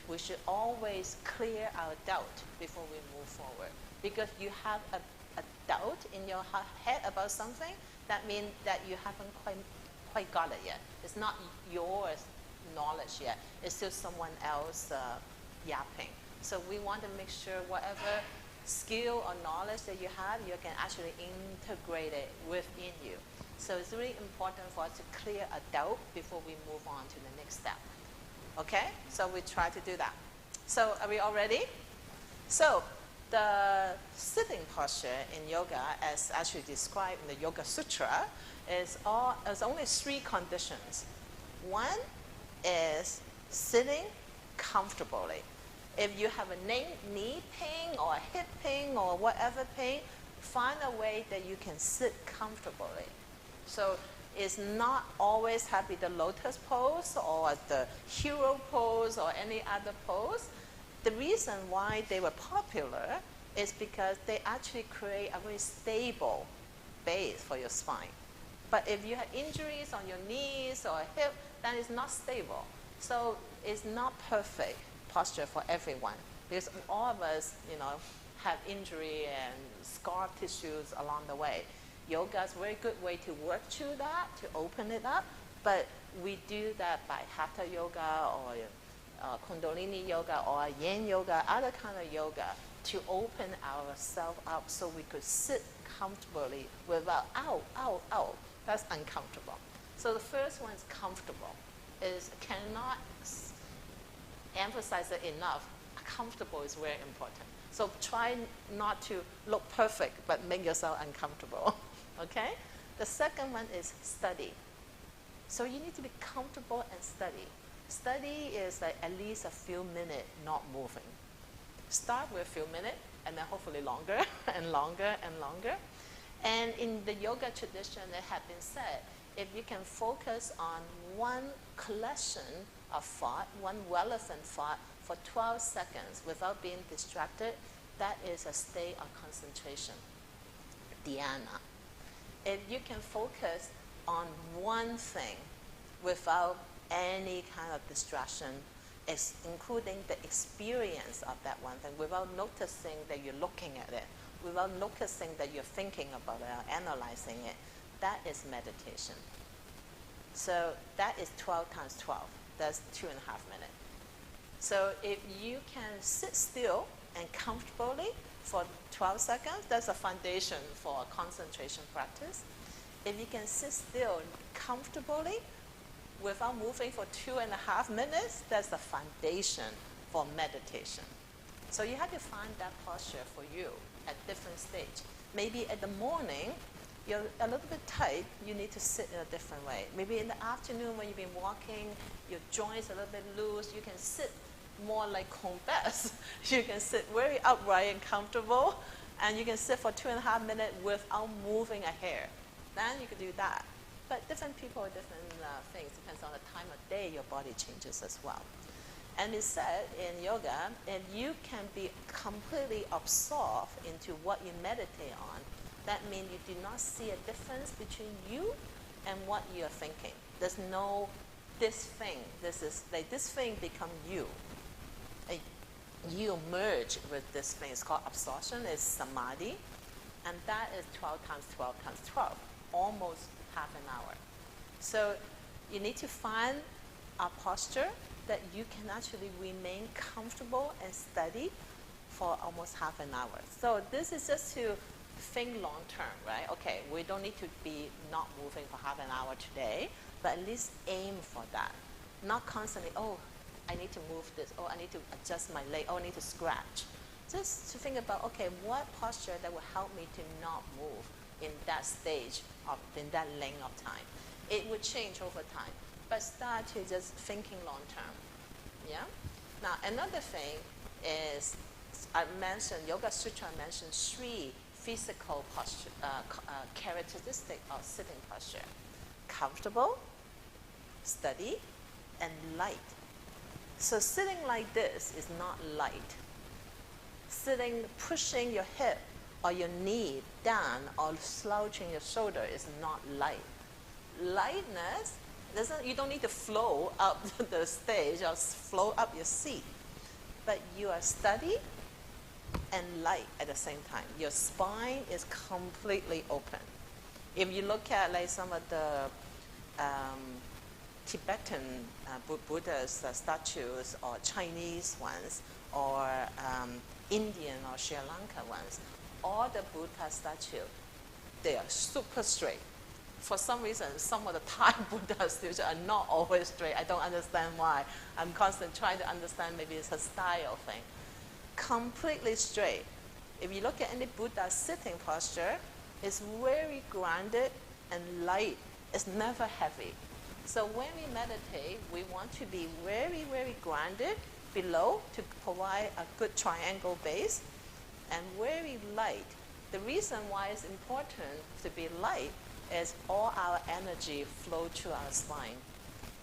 we should always clear our doubt before we move forward. Because you have a doubt in your head about something, that means that you haven't quite got it yet. It's not yours knowledge yet. It's still someone else yapping. So we want to make sure whatever skill or knowledge that you have, you can actually integrate it within you. So it's really important for us to clear a doubt before we move on to the next step. Okay? So we try to do that. So are we all ready? So the sitting posture in yoga, as actually described in the Yoga Sutra, is only 3 conditions. One is sitting comfortably. If you have a knee pain or a hip pain or whatever pain, find a way that you can sit comfortably. So it's not always have to be the lotus pose or the hero pose or any other pose. The reason why they were popular is because they actually create a very stable base for your spine. But if you have injuries on your knees or hip, then it's not stable. So it's not perfect posture for everyone, because all of us, have injury and scar tissues along the way. Yoga is a very good way to work through that, to open it up, but we do that by hatha yoga or kundalini yoga or yin yoga, other kind of yoga, to open ourselves up so we could sit comfortably without, ow. That's uncomfortable. So the first one is comfortable. Cannot emphasize it enough. Comfortable is very important. So try not to look perfect, but make yourself uncomfortable. Okay? The second one is steady. So you need to be comfortable and steady. Steady is like at least a few minutes not moving. Start with a few minutes, and then hopefully longer and longer and longer. And in the yoga tradition, it had been said, if you can focus on one collection of thought, one relevant thought for 12 seconds without being distracted, that is a state of concentration, dhyana. If you can focus on one thing without any kind of distraction, including the experience of that one thing, without noticing that you're looking at it, without noticing that you're thinking about it or analyzing it, that is meditation. So that is 12 times 12. That's 2.5 minutes. So if you can sit still and comfortably for 12 seconds, that's a foundation for a concentration practice. If you can sit still comfortably without moving for 2.5 minutes, that's the foundation for meditation. So you have to find that posture for you at different stage. Maybe at the morning, you're a little bit tight, you need to sit in a different way. Maybe in the afternoon when you've been walking, your joints are a little bit loose, you can sit more like convex. You can sit very upright and comfortable, and you can sit for 2.5 minutes without moving a hair. Then you can do that. But different people, different things, depends on the time of day your body changes as well. And it's said in yoga, if you can be completely absorbed into what you meditate on, that means you do not see a difference between you and what you're thinking. There's no this thing. This thing become you. You merge with this thing. It's called absorption. It's samadhi. And that is 12 times 12 times 12, almost half an hour. So you need to find a posture that you can actually remain comfortable and steady for almost half an hour. So this is just to think long term, right? Okay, we don't need to be not moving for half an hour today, but at least aim for that. Not constantly, oh, I need to move this, oh, I need to adjust my leg, oh, I need to scratch. Just to think about, okay, what posture that will help me to not move in that stage, in that length of time. It would change over time, but start to just thinking long term, yeah? Now, another thing is, I mentioned, Yoga Sutra mentioned 3 physical posture, characteristic of sitting posture: comfortable, steady, and light. So sitting like this is not light. Sitting, pushing your hip or your knee down or slouching your shoulder is not light. Lightness, you don't need to flow up the stage or flow up your seat, but you are steady and light at the same time. Your spine is completely open. If you look at like some of the Tibetan Buddha's statues or Chinese ones or Indian or Sri Lanka ones, all the Buddha statues, they are super straight. For some reason, some of the Thai Buddha statues are not always straight. I don't understand why. I'm constantly trying to understand, maybe it's a style thing. Completely straight. If you look at any Buddha sitting posture, it's very grounded and light. It's never heavy. So when we meditate, we want to be very, very grounded below to provide a good triangle base, and very light. The reason why it's important to be light is all our energy flow through our spine.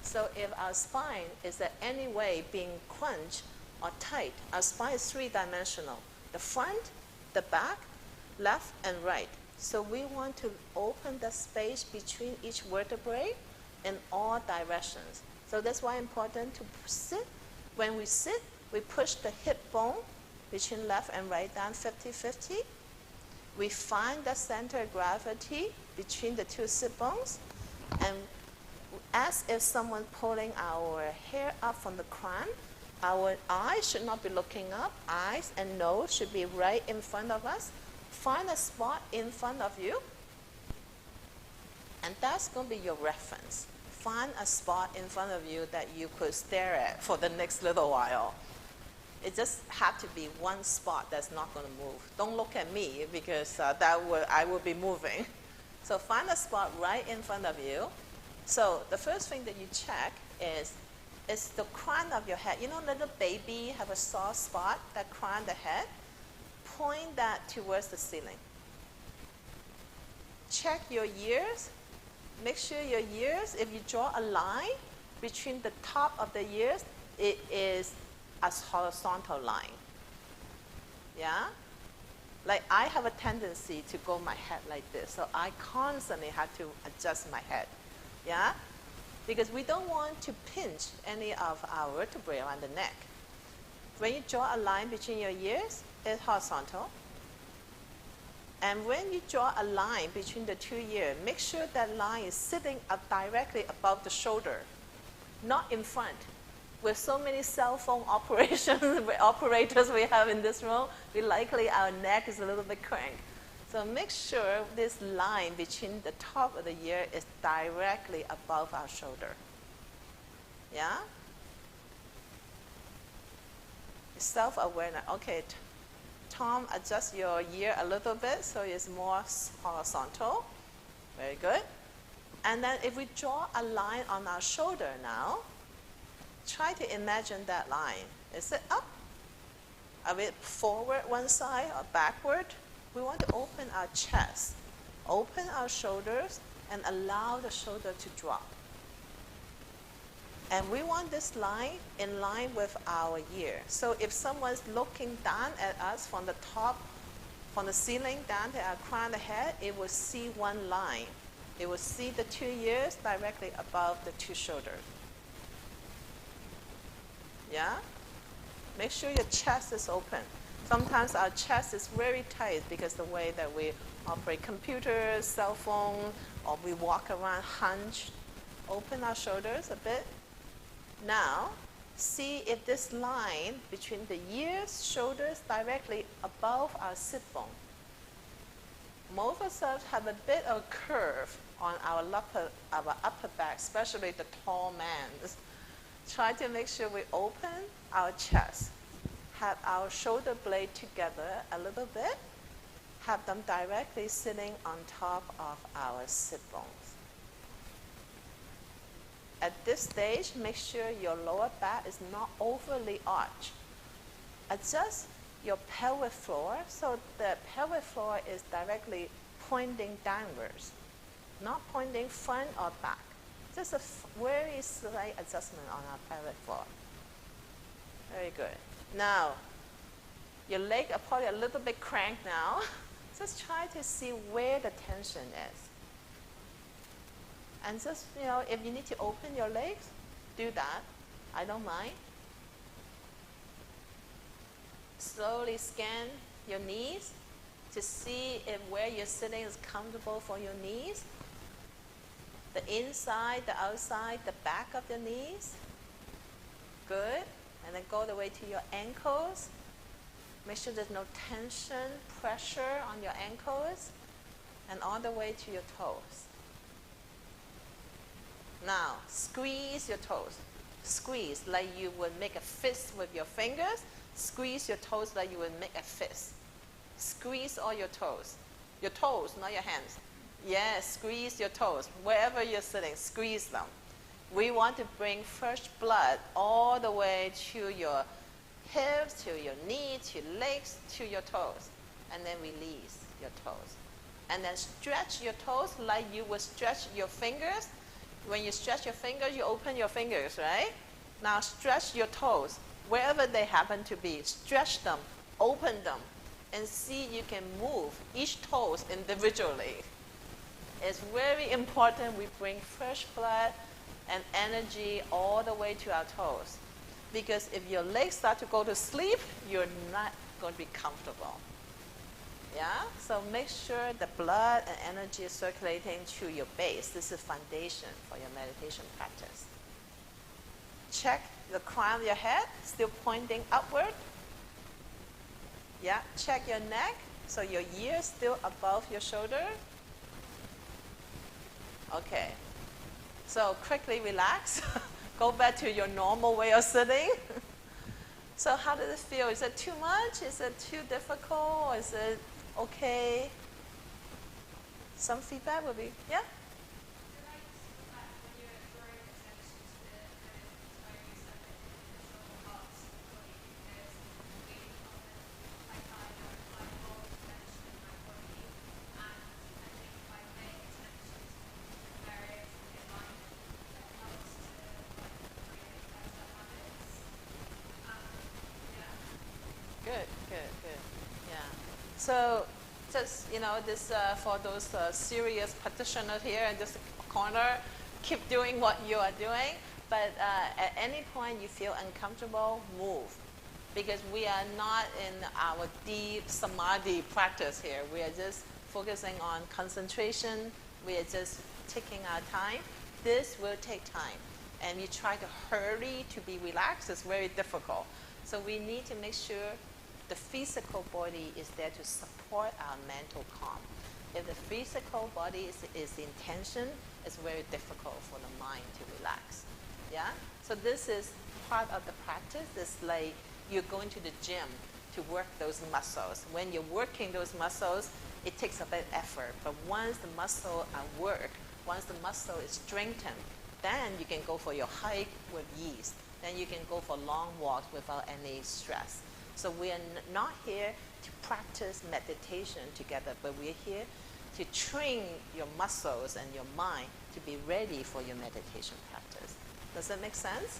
So if our spine is in any way being crunched or tight, our spine is three-dimensional. The front, the back, left and right. So we want to open the space between each vertebrae in all directions. So that's why it's important to sit. When we sit, we push the hip bone between left and right down 50-50. We find the center of gravity between the two sit bones, and as if someone pulling our hair up from the crown. Our eyes should not be looking up. Eyes and nose should be right in front of us. Find a spot in front of you, and that's going to be your reference. Find a spot in front of you that you could stare at for the next little while. It just have to be one spot that's not going to move. Don't look at me, because I will be moving. So find a spot right in front of you. So the first thing that you check is the crown of your head. You know, little baby have a soft spot that crown the head. Point that towards the ceiling. Check your ears. Make sure your ears, if you draw a line between the top of the ears, it is a horizontal line. Yeah? Like I have a tendency to go my head like this, so I constantly have to adjust my head. Yeah? Because we don't want to pinch any of our vertebrae on the neck. When you draw a line between your ears, it's horizontal. And when you draw a line between the two ears, make sure that line is sitting up directly above the shoulder, not in front. With so many cell phone operators we have in this room, likely our neck is a little bit cranked. So make sure this line between the top of the ear is directly above our shoulder. Yeah? Self-awareness. Okay, Tom, adjust your ear a little bit so it's more horizontal. Very good. And then if we draw a line on our shoulder now, try to imagine that line. Is it up? A bit forward one side or backward? We want to open our chest, open our shoulders, and allow the shoulder to drop. And we want this line in line with our ear. So if someone's looking down at us from the top, from the ceiling down to our crown of the head, it will see one line. It will see the two ears directly above the two shoulders. Yeah? Make sure your chest is open. Sometimes our chest is very tight because the way that we operate computers, cell phone, or we walk around hunched. Open our shoulders a bit. Now, see if this line between the ears, shoulders, directly above our sit bone. Most of us have a bit of curve on our upper back, especially the tall man. Try to make sure we open our chest. Have our shoulder blade together a little bit. Have them directly sitting on top of our sit bones. At this stage, make sure your lower back is not overly arched. Adjust your pelvic floor so the pelvic floor is directly pointing downwards, not pointing front or back. Just a very slight adjustment on our pelvic floor. Very good. Now, your legs are probably a little bit cranked now. Just try to see where the tension is. And just, if you need to open your legs, do that. I don't mind. Slowly scan your knees to see if where you're sitting is comfortable for your knees. The inside, the outside, the back of the knees. Good. And then go the way to your ankles. Make sure there's no tension, pressure on your ankles. And all the way to your toes. Now, squeeze your toes. Squeeze like you would make a fist with your fingers. Squeeze your toes like you would make a fist. Squeeze all your toes. Your toes, not your hands. Yes, squeeze your toes. Wherever you're sitting, squeeze them. We want to bring fresh blood all the way to your hips, to your knees, to your legs, to your toes. And then release your toes. And then stretch your toes like you would stretch your fingers. When you stretch your fingers, you open your fingers, right? Now stretch your toes. Wherever they happen to be, stretch them, open them, and see you can move each toes individually. It's very important we bring fresh blood and energy all the way to our toes. Because if your legs start to go to sleep, you're not going to be comfortable. Yeah? So make sure the blood and energy is circulating to your base. This is foundation for your meditation practice. Check the crown of your head, still pointing upward. Yeah, check your neck, so your ear still above your shoulder. Okay. So quickly relax. Go back to your normal way of sitting. So how does it feel? Is it too much? Is it too difficult? Is it okay? Some feedback will be, yeah? Good. Yeah. So just, this for those serious practitioners here in this corner, keep doing what you are doing. But at any point you feel uncomfortable, move. Because we are not in our deep samadhi practice here. We are just focusing on concentration. We are just taking our time. This will take time. And you try to hurry to be relaxed, it's very difficult. So we need to make sure the physical body is there to support our mental calm. If the physical body is the intention, it's very difficult for the mind to relax. Yeah? So this is part of the practice. It's like you're going to the gym to work those muscles. When you're working those muscles, it takes a bit of effort. But once the muscle are worked, once the muscle is strengthened, then you can go for your hike with ease. Then you can go for long walks without any stress. So we are not here to practice meditation together, but we're here to train your muscles and your mind to be ready for your meditation practice. Does that make sense?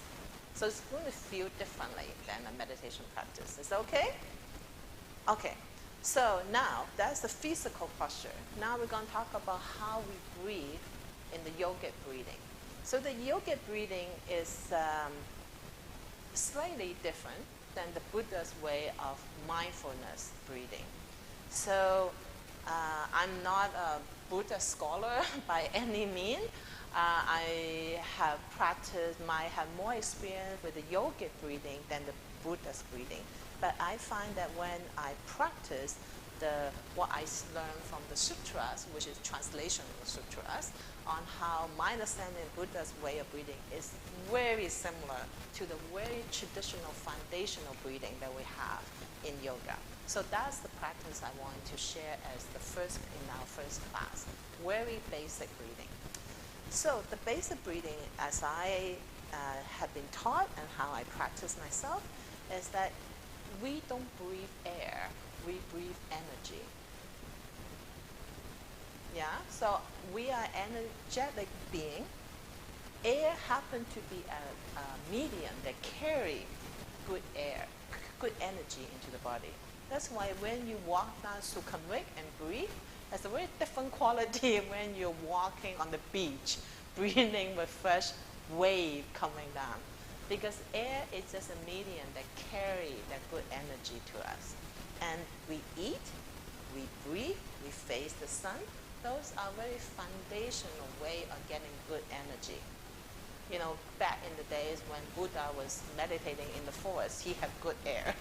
So it's going to feel differently than a meditation practice. Is that okay? Okay. So now, that's the physical posture. Now we're going to talk about how we breathe in the yogic breathing. So the yogic breathing is slightly different than the Buddha's way of mindfulness breathing. So I'm not a Buddha scholar by any means. I have practiced, have more experience with the yogic breathing than the Buddha's breathing. But I find that when I practice what I learned from the sutras, which is translation of the sutras, on how my understanding of Buddha's way of breathing is very similar to the very traditional foundational breathing that we have in yoga. So that's the practice I wanted to share as in our first class, very basic breathing. So the basic breathing, as I have been taught and how I practice myself, is that we don't breathe air, we breathe energy. Yeah, so we are energetic being. Air happens to be a medium that carry good air, good energy into the body. That's why when you walk down Sukhumvit and breathe, it's a very different quality when you're walking on the beach, breathing with fresh wave coming down. Because air is just a medium that carries that good energy to us. And we eat, we breathe, we face the sun, those are very foundational way of getting good energy. You know, back in the days when Buddha was meditating in the forest, he had good air.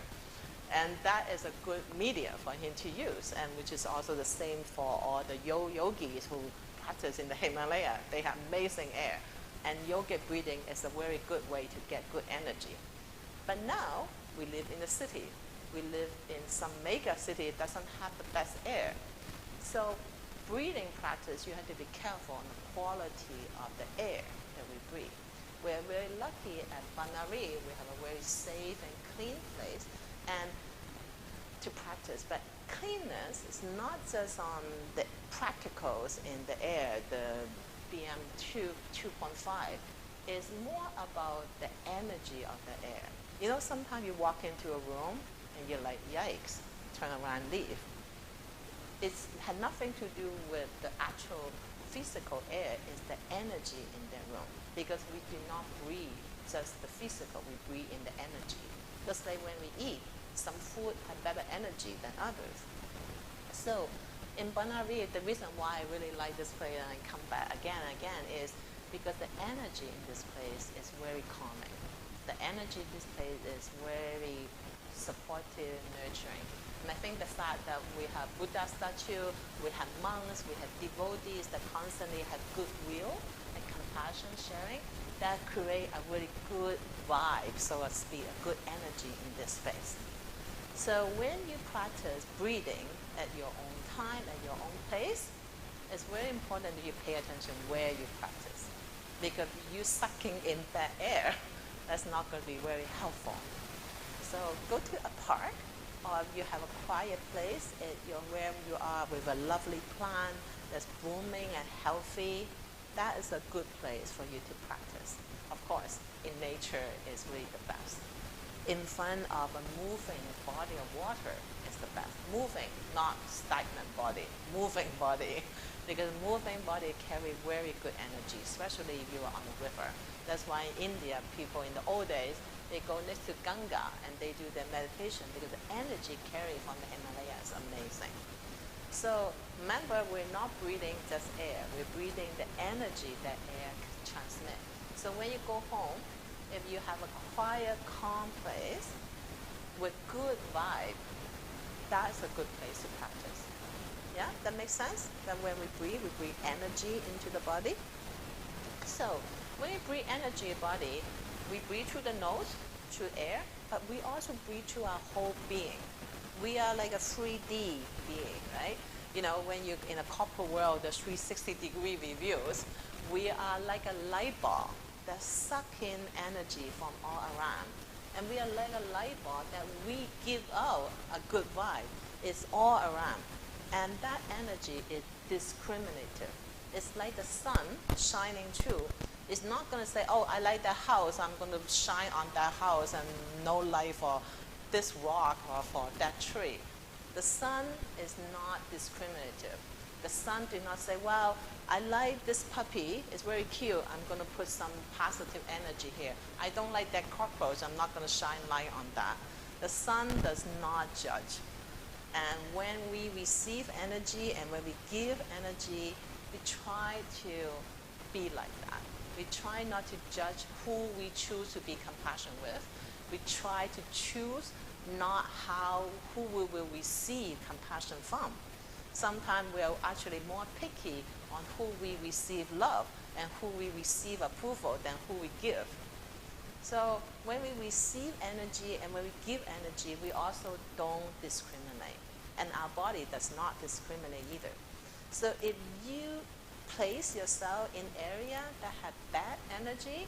And that is a good media for him to use, and which is also the same for all the yogis who practice in the Himalaya. They have amazing air. And yogic breathing is a very good way to get good energy. But now, we live in a city. We live in some mega city that doesn't have the best air. So breathing practice, you have to be careful on the quality of the air that we breathe. We're very lucky at Banari. We have a very safe and clean place and to practice. But cleanness is not just on the practicals in the air, the BM2, 2.5. It's more about the energy of the air. You know, sometimes you walk into a room and you're like, yikes, turn around and leave. It had nothing to do with the actual physical air, it's the energy in the room. Because we do not breathe just the physical, we breathe in the energy. Just like when we eat, some food have better energy than others. So in Banari, the reason why I really like this place and I come back again and again is because the energy in this place is very calming. The energy in this place is very supportive, nurturing. And I think the fact that we have Buddha statue, we have monks, we have devotees that constantly have goodwill and compassion sharing, that create a really good vibe, so to speak, a good energy in this space. So when you practice breathing at your own time, at your own pace, it's very important that you pay attention where you practice. Because you sucking in that air, that's not going to be very helpful. So go to a park, or you have a quiet place at where you are with a lovely plant that's blooming and healthy. That is a good place for you to practice. Of course, in nature is really the best. In front of a moving body of water is the best. Moving, not stagnant body, moving body. Because moving body carry very good energy, especially if you are on the river. That's why in India, people in the old days, they go next to Ganga and they do their meditation because the energy carried from the Himalaya is amazing. So remember, we're not breathing just air. We're breathing the energy that air can transmit. So when you go home, if you have a quiet, calm place with good vibe, that's a good place to practice. Yeah, that makes sense? That when we breathe energy into the body. So when we breathe energy in the body, we breathe through the nose, through air, but we also breathe through our whole being. We are like a 3D being, right? You know, when you're in a corporate world, the 360-degree reviews, we are like a light bulb that suck in energy from all around. And we are like a light bulb that we give out a good vibe. It's all around. And that energy is discriminative. It's like the sun shining through. It's not going to say, oh, I like that house, I'm going to shine on that house and no light for this rock or for that tree. The sun is not discriminative. The sun did not say, well, I like this puppy, it's very cute, I'm going to put some positive energy here. I don't like that cockroach, I'm not going to shine light on that. The sun does not judge. And when we receive energy and when we give energy, we try to be like that. We try not to judge who we choose to be compassionate with. We try to choose not who we will receive compassion from. Sometimes we are actually more picky on who we receive love and who we receive approval than who we give. So when we receive energy and when we give energy, we also don't discriminate. And our body does not discriminate either. So if you place yourself in area that have bad energy,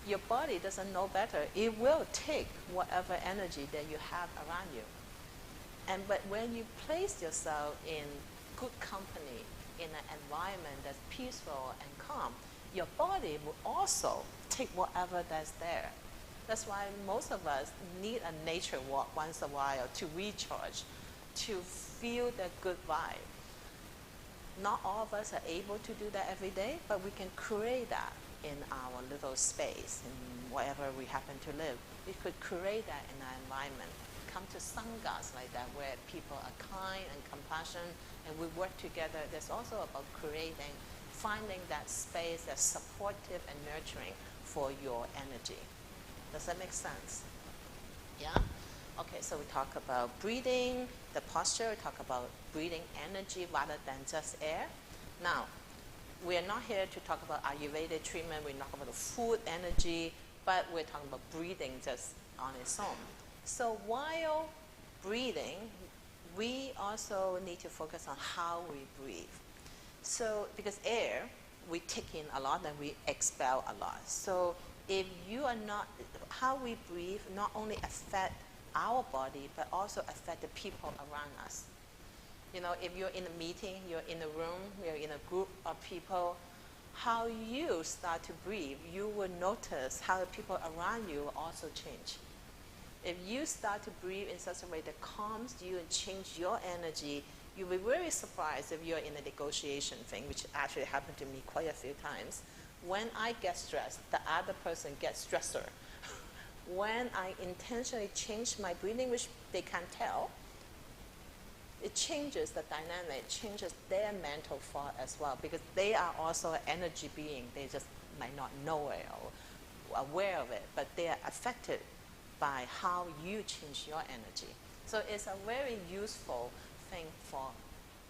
your body doesn't know better. It will take whatever energy that you have around you. But when you place yourself in good company, in an environment that's peaceful and calm, your body will also take whatever that's there. That's why most of us need a nature walk once in a while to recharge, to feel that good vibe. Not all of us are able to do that every day, but we can create that in our little space, in wherever we happen to live. We could create that in our environment. Come to sanghas like that, where people are kind and compassionate and we work together, there's also about creating, finding that space that's supportive and nurturing for your energy. Does that make sense? Yeah? Okay, so we talk about breathing, the posture, we talk about breathing energy rather than just air. Now, we are not here to talk about Ayurvedic treatment, we're not talking about the food energy, but we're talking about breathing just on its own. So while breathing, we also need to focus on how we breathe. So, because air, we take in a lot and we expel a lot. So if you are not, how we breathe not only affect our body, but also affect the people around us. You know, if you're in a meeting, you're in a room, you're in a group of people, how you start to breathe, you will notice how the people around you will also change. If you start to breathe in such a way that calms you and changes your energy, you'll be very surprised if you're in a negotiation thing, which actually happened to me quite a few times. When I get stressed, the other person gets stressor. When I intentionally change my breathing, which they can't tell, it changes the dynamic, it changes their mental thought as well, because they are also an energy being. They just might not know it or aware of it, but they are affected by how you change your energy. So it's a very useful thing for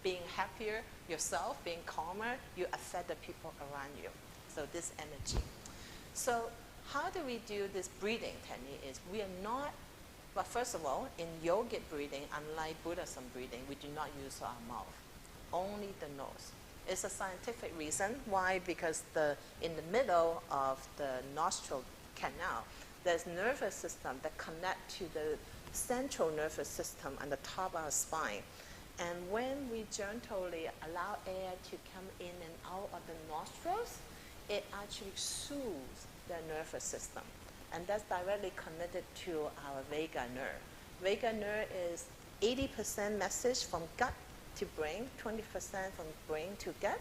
being happier yourself, being calmer, you affect the people around you. So this energy. So how do we do this breathing technique is we are not, well, first of all, in yogic breathing, unlike Buddhism breathing, we do not use our mouth, only the nose. It's a scientific reason. Why? Because in the middle of the nostril canal, there's nervous system that connect to the central nervous system on the top of our spine. And when we gently allow air to come in and out of the nostrils, it actually soothes the nervous system. And that's directly connected to our vagus nerve. Vagus nerve is 80% message from gut to brain, 20% from brain to gut.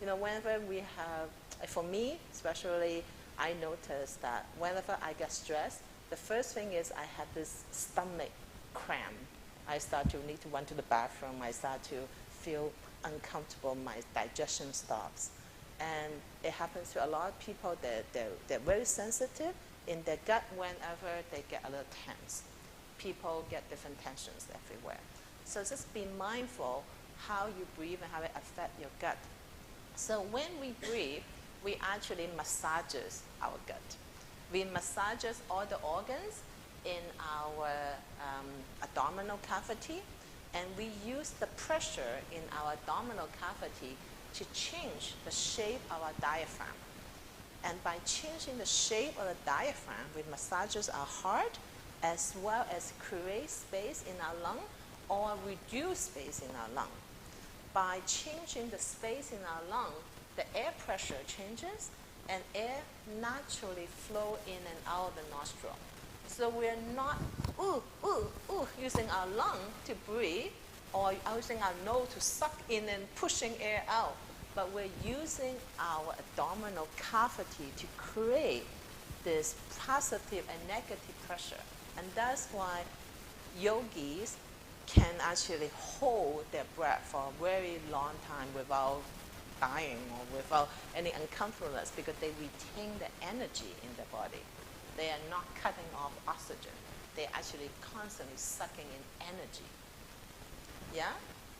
You know, whenever we have, for me especially, I notice that whenever I get stressed, the first thing is I have this stomach cramp. I start to need to run to the bathroom. I start to feel uncomfortable. My digestion stops. And it happens to a lot of people that they're very sensitive in their gut whenever they get a little tense. People get different tensions everywhere. So just be mindful how you breathe and how it affects your gut. So when we breathe, we actually massages our gut. We massages all the organs in our abdominal cavity, and we use the pressure in our abdominal cavity to change the shape of our diaphragm. And by changing the shape of the diaphragm, we massages our heart as well as create space in our lung or reduce space in our lung. By changing the space in our lung, the air pressure changes and air naturally flow in and out of the nostril. So we're not using our lung to breathe or using our nose to suck in and pushing air out, but we're using our abdominal cavity to create this positive and negative pressure. And that's why yogis can actually hold their breath for a very long time without dying or without any uncomfortableness, because they retain the energy in their body. They are not cutting off oxygen. They're actually constantly sucking in energy. Yeah?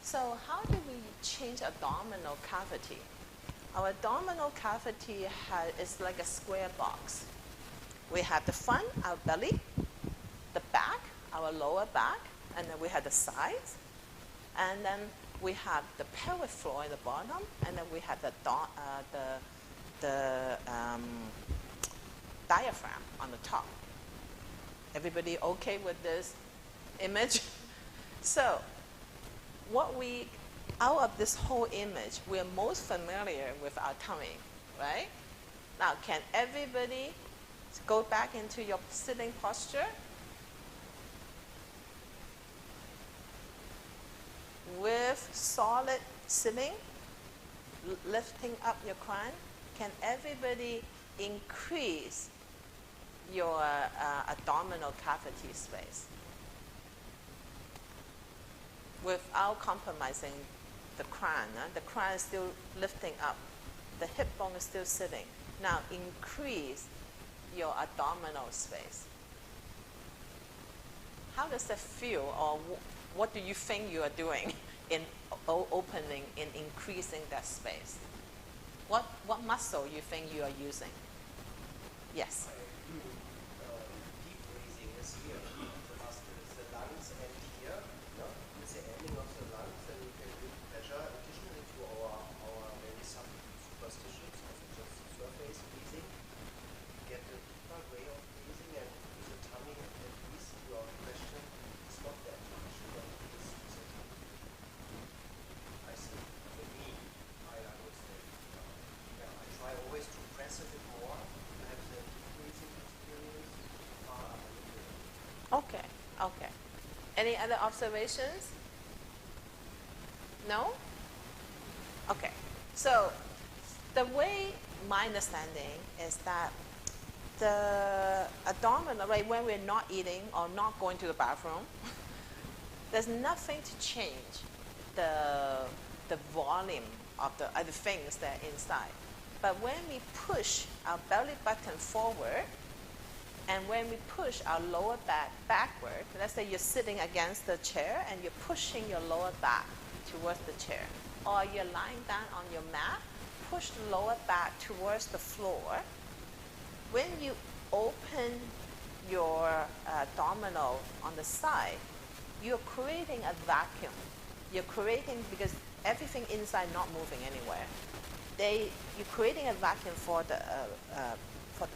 So how do we change abdominal cavity? Our abdominal cavity is like a square box. We have the front, our belly, the back, our lower back, and then we have the sides, and then we have the pelvic floor at the bottom, and then we have the diaphragm on the top. Everybody okay with this image? So, out of this whole image, we are most familiar with our tummy, right? Now, can everybody go back into your sitting posture? With solid sitting, lifting up your crown, can everybody increase your abdominal cavity space without compromising the crown. The crown is still lifting up. The hip bone is still sitting. Now increase your abdominal space. How does that feel, or what do you think you are doing in opening, in increasing that space? What muscle you think you are using? Yes. Deep breathing is here. The muscle is the lungs and here. No? With the ending of the lungs, then you can give pressure additionally to our many superstitions, also just surface breathing. Get a deeper way of breathing, and with the tummy, at least your question is not that much. You don't breathe with the tummy. I think, for me, I would say, yeah, I try always to press a bit more. I have the deep breathing experience. Far up a little bit. Okay. Okay. Any other observations? No? Okay. So the way my understanding is that the abdominal, right, when we're not eating or not going to the bathroom, there's nothing to change the volume of the other things that are inside. But when we push our belly button forward, and when we push our lower back backward, let's say you're sitting against the chair and you're pushing your lower back towards the chair, or you're lying down on your mat, push the lower back towards the floor. When you open your abdominal on the side, you're creating a vacuum. You're creating, because everything inside not moving anywhere. You're creating a vacuum for the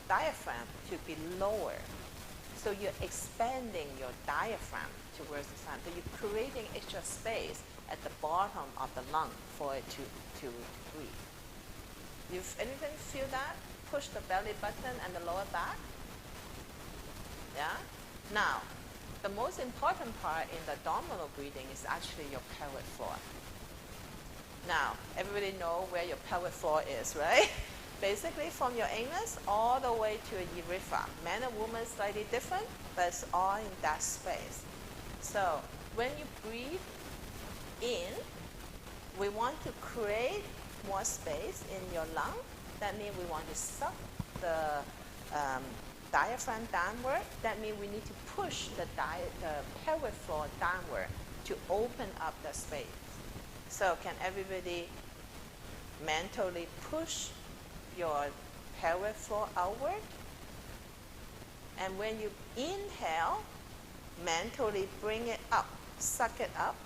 diaphragm to be lower. So you're expanding your diaphragm towards the side. So you're creating extra space at the bottom of the lung for it to breathe. If anything feel that? Push the belly button and the lower back. Yeah? Now, the most important part in the abdominal breathing is actually your pelvic floor. Now, everybody know where your pelvic floor is, right? Basically from your anus all the way to your urethra. Man and woman slightly different, but it's all in that space. So when you breathe in, we want to create more space in your lung. That means we want to suck the diaphragm downward. That means we need to push the pelvic floor downward to open up the space. So can everybody mentally push your pelvic floor outward? And when you inhale, mentally bring it up, suck it up.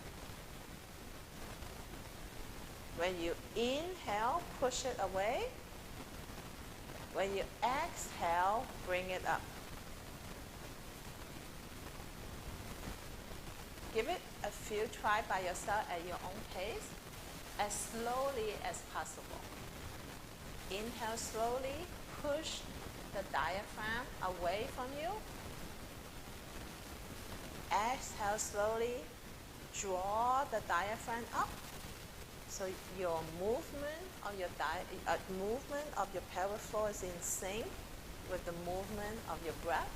When you inhale, push it away. When you exhale, bring it up. Give it a few try by yourself at your own pace, as slowly as possible. Inhale slowly, push the diaphragm away from you. Exhale slowly, draw the diaphragm up. So your movement of your pelvic floor is in sync with the movement of your breath.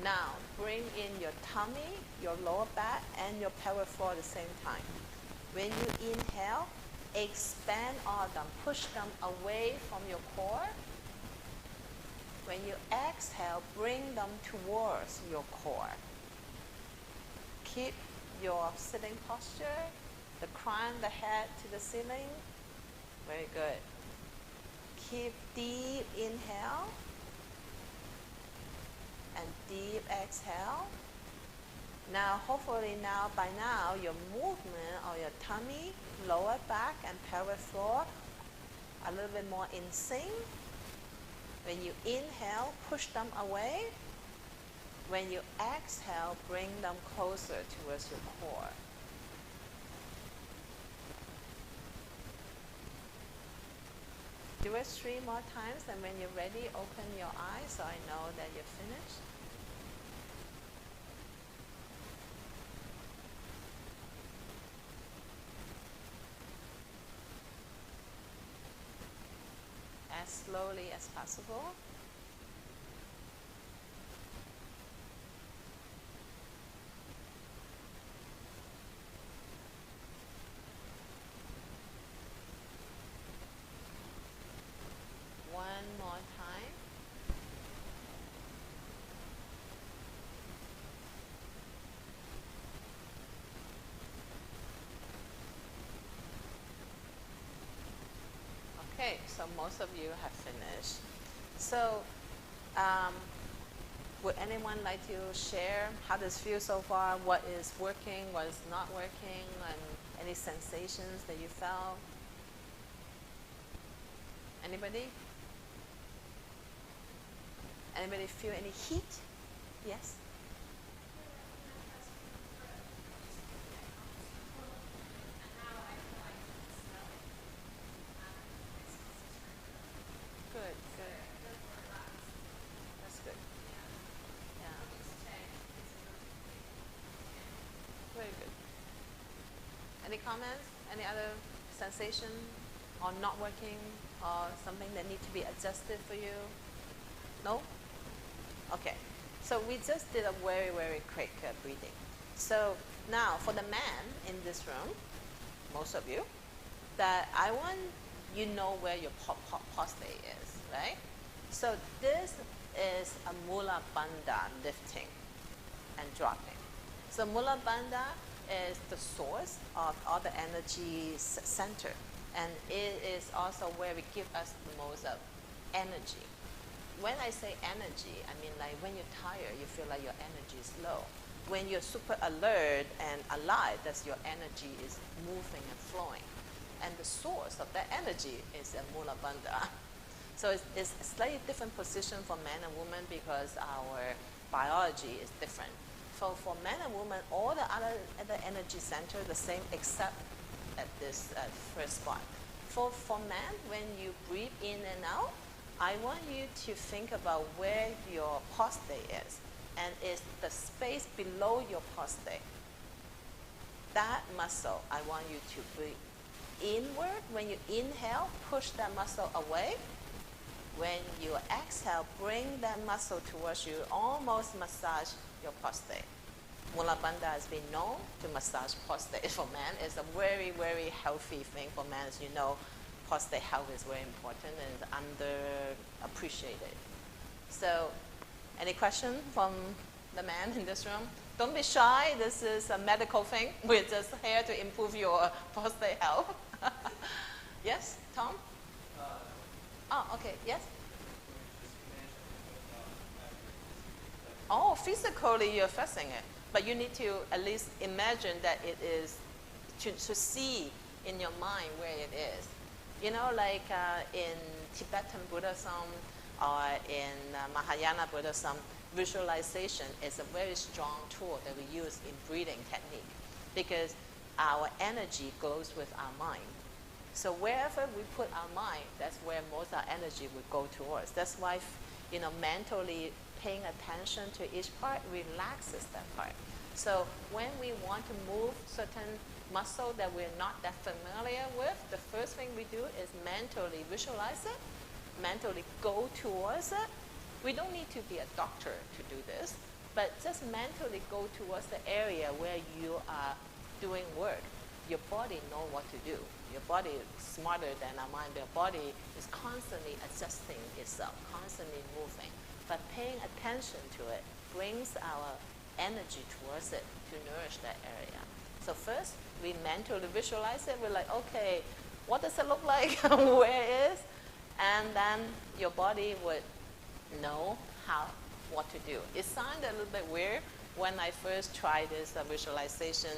Now bring in your tummy, your lower back, and your pelvic floor at the same time. When you inhale, expand all of them, push them away from your core. When you exhale, bring them towards your core. Keep your sitting posture, the crown, the head to the ceiling. Very good. Keep deep inhale and deep exhale. Now, hopefully by now, your movement of your tummy, lower back, and pelvic floor are a little bit more in sync. When you inhale, push them away. When you exhale, bring them closer towards your core. Do it 3 more times, and when you're ready, open your eyes so I know that you're finished. As slowly as possible. Okay, so most of you have finished. So, um, would anyone like to share how does it feel so far? What is working? What is not working? And any sensations that you felt? Anybody? Anybody feel any heat? Yes? Good, good. That's good. Yeah, very good. Any comments? Any other sensation or not working or something that need to be adjusted for you? No? Okay. So we just did a very, very quick breathing. So now for the man in this room, most of you, that I want you know where your prostate is, right? So this is a mula bandha lifting and dropping. So mula bandha is the source of all the energy center, and it is also where we give us the most of energy. When I say energy, I mean like when you're tired, you feel like your energy is low. When you're super alert and alive, that's your energy is moving and flowing. And the source of that energy is a mula bandha. So it's a slightly different position for men and women because our biology is different. So for men and women, all the other energy center the same except at this first spot. For men, when you breathe in and out, I want you to think about where your prostate is, and it's the space below your prostate. That muscle, I want you to breathe inward. When you inhale, push that muscle away. When you exhale, bring that muscle towards you, almost massage your prostate. Mula bandha has been known to massage prostate for men. It's a very, very healthy thing for men. As you know, prostate health is very important and is underappreciated. So, any question from the man in this room? Don't be shy. This is a medical thing. We're just here to improve your prostate health. Yes, Tom? Oh, okay. Yes? Oh, physically you're facing it. But you need to at least imagine that it is, to see in your mind where it is. You know, like in Tibetan Buddhism or in Mahayana Buddhism, visualization is a very strong tool that we use in breathing technique because our energy goes with our mind. So wherever we put our mind, that's where most of our energy will go towards. That's why, you know, mentally paying attention to each part relaxes that part. So when we want to move certain muscle that we're not that familiar with, the first thing we do is mentally visualize it, mentally go towards it. We don't need to be a doctor to do this, but just mentally go towards the area where you are doing work. Your body knows what to do. Your body is smarter than our mind. Your body is constantly adjusting itself, constantly moving. But paying attention to it brings our energy towards it to nourish that area. So first, we mentally visualize it. We're like, okay, what does it look like? Where it is? And then your body would know what to do. It sounded a little bit weird. When I first tried this visualization,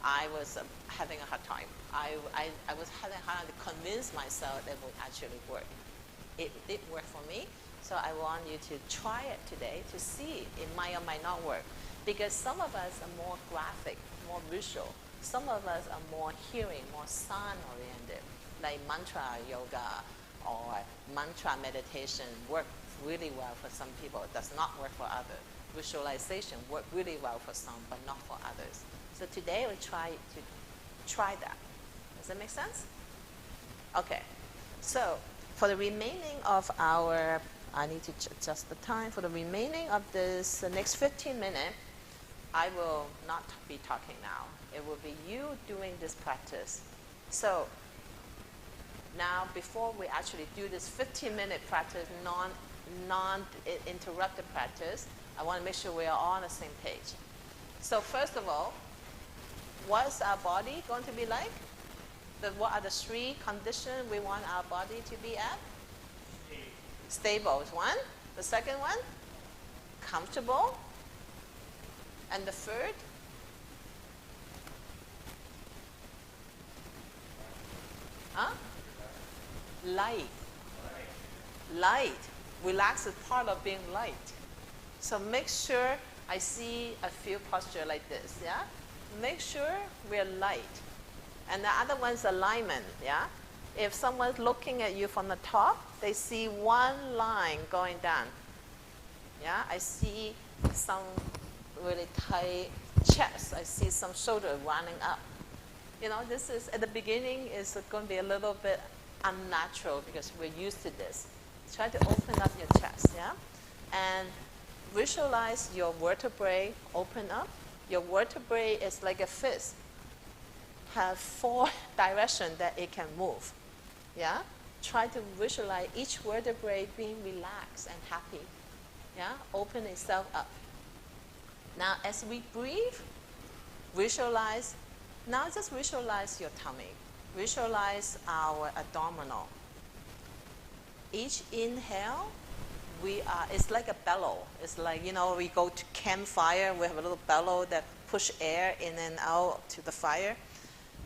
I was having a hard time. I was having a hard time to convince myself that it would actually work. It did work for me, so I want you to try it today to see it might or might not work. Because some of us are more graphic, more visual. Some of us are more hearing, more sound-oriented, like mantra yoga or mantra meditation work really well for some people. It does not work for others. Visualization works really well for some, but not for others. So today we'll try that. Does that make sense? Okay. So for the remaining of our, I need to adjust the time. For the remaining of this next 15 minutes, I will not be talking now. It will be you doing this practice. So now before we actually do this 15-minute practice, non-interrupted practice, I want to make sure we are all on the same page. So first of all, what's our body going to be like? What are the three conditions we want our body to be at? Stable is one. The second one? Comfortable. And the third? Huh? Light. Light. Relax is part of being light. So make sure I see a few posture like this, yeah? Make sure we're light. And the other one's alignment, yeah? If someone's looking at you from the top, they see one line going down. Yeah, I see some really tight chest. I see some shoulder running up. You know, this is, at the beginning, is going to be a little bit unnatural because we're used to this. Try to open up your chest, yeah? And visualize your vertebrae open up. Your vertebrae is like a fist. Have 4 directions that it can move, yeah? Try to visualize each vertebrae being relaxed and happy, yeah? Open itself up. Now, as we breathe, visualize. Now, just visualize your tummy. Visualize our abdominal. Each inhale, it's like a bellow. It's like, you know, we go to campfire, we have a little bellow that push air in and out to the fire.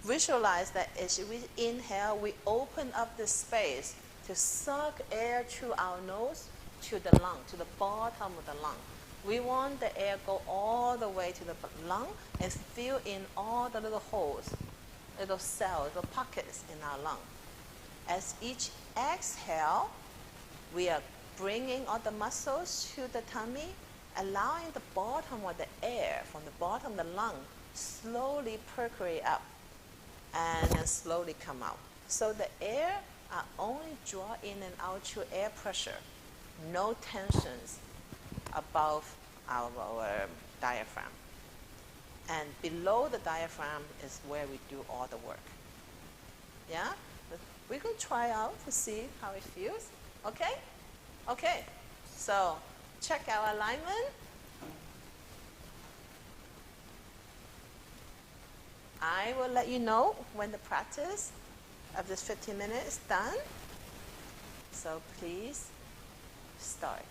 Visualize that as we inhale, we open up the space to suck air through our nose to the lung, to the bottom of the lung. We want the air go all the way to the lung and fill in all the little holes, little cells, little pockets in our lung. As each exhale, we are bringing all the muscles to the tummy, allowing the bottom of the air from the bottom of the lung slowly percolate up and then slowly come out. So the air are only draw in and out through air pressure, no tensions above our diaphragm. And below the diaphragm is where we do all the work. Yeah? We can try out to see how it feels. Okay? Okay. So check our alignment. I will let you know when the practice of this 15 minutes is done. So please start.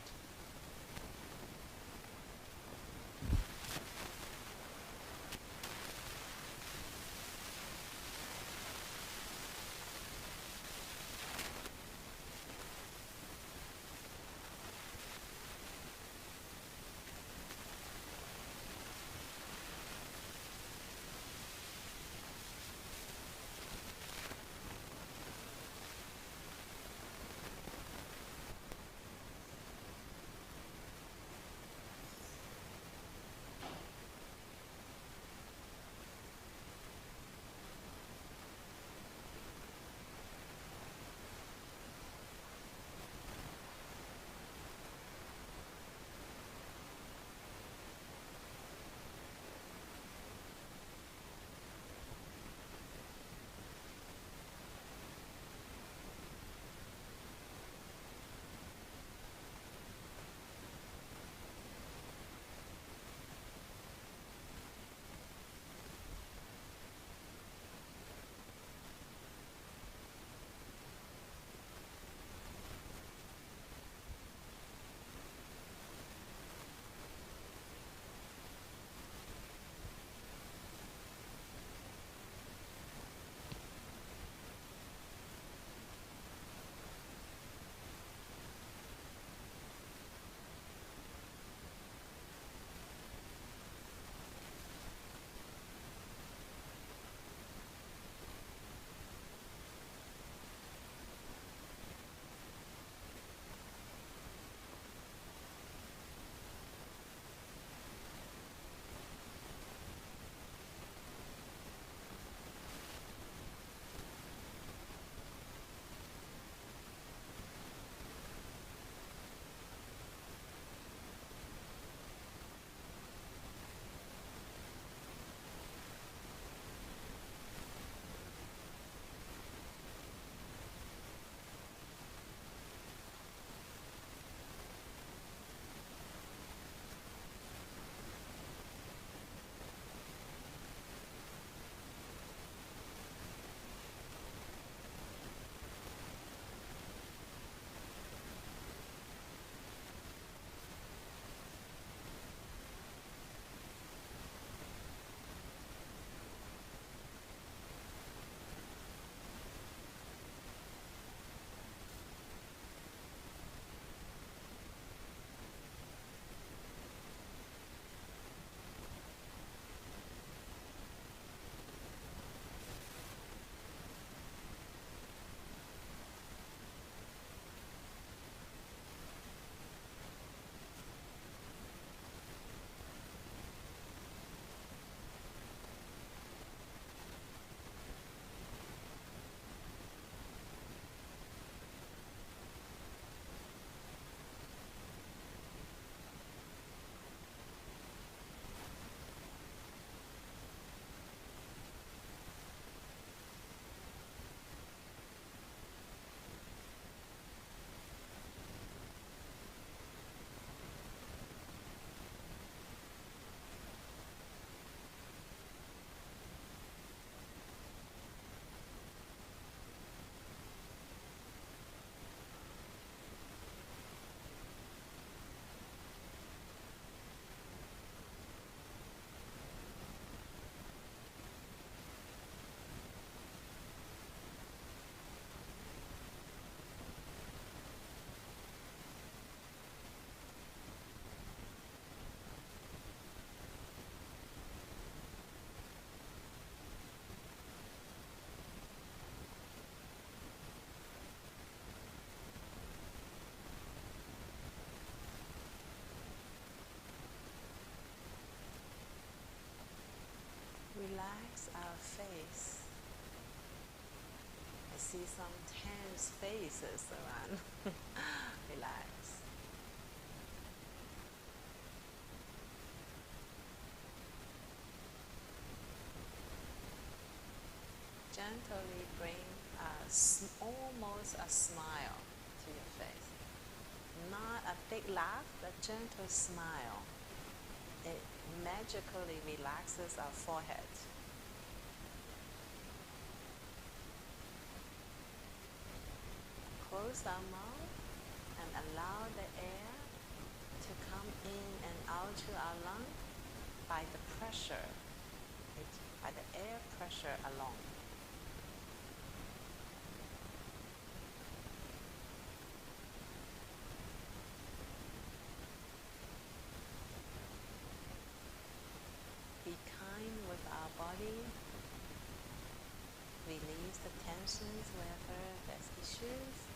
Relax our face. I see some tense faces around. Relax. Gently bring almost a smile to your face. Not a big laugh, but gentle smile. It magically relaxes our forehead. Close our mouth and allow the air to come in and out to our lung by the pressure, by the air pressure alone. Be kind with our body. Release the tensions wherever there's issues.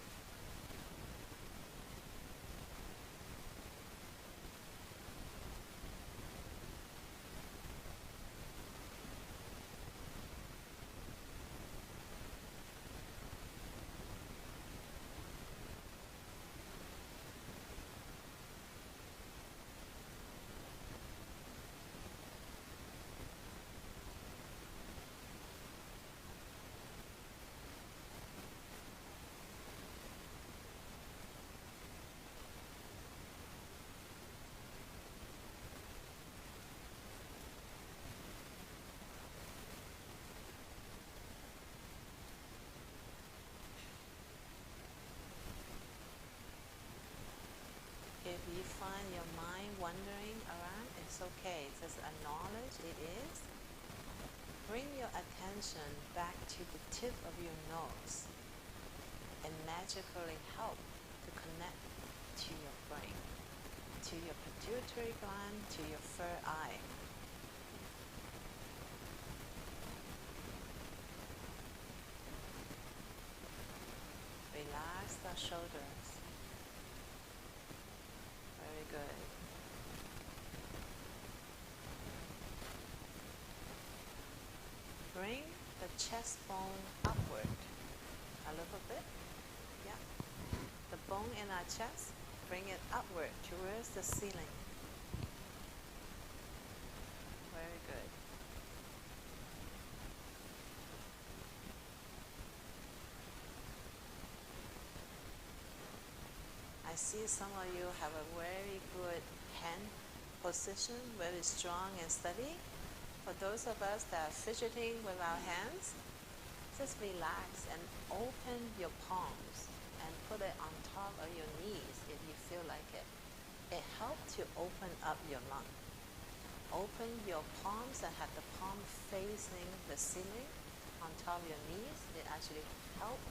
If you find your mind wandering around, it's okay. Just acknowledge it is. Bring your attention back to the tip of your nose and magically help to connect to your brain, to your pituitary gland, to your third eye. Relax the shoulders. Very good. Bring the chest bone upward a little bit. Yeah. The bone in our chest, bring it upward towards the ceiling. Very good. I see some of you have a very good hand position, very strong and steady. For those of us that are fidgeting with our hands, just relax and open your palms and put it on top of your knees if you feel like it. It helps to open up your lung. Open your palms and have the palm facing the ceiling on top of your knees. It actually helps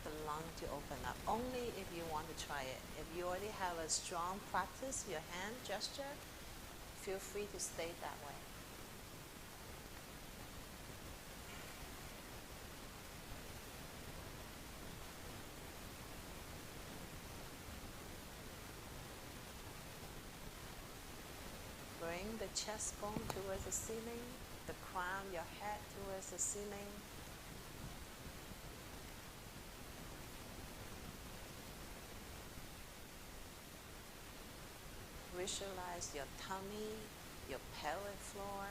the lung to open up. Only if you want to try it. If you already have a strong practice, your hand gesture, feel free to stay that way. Bring the chest bone towards the ceiling, the crown, your head towards the ceiling. Visualize your tummy, your pelvic floor,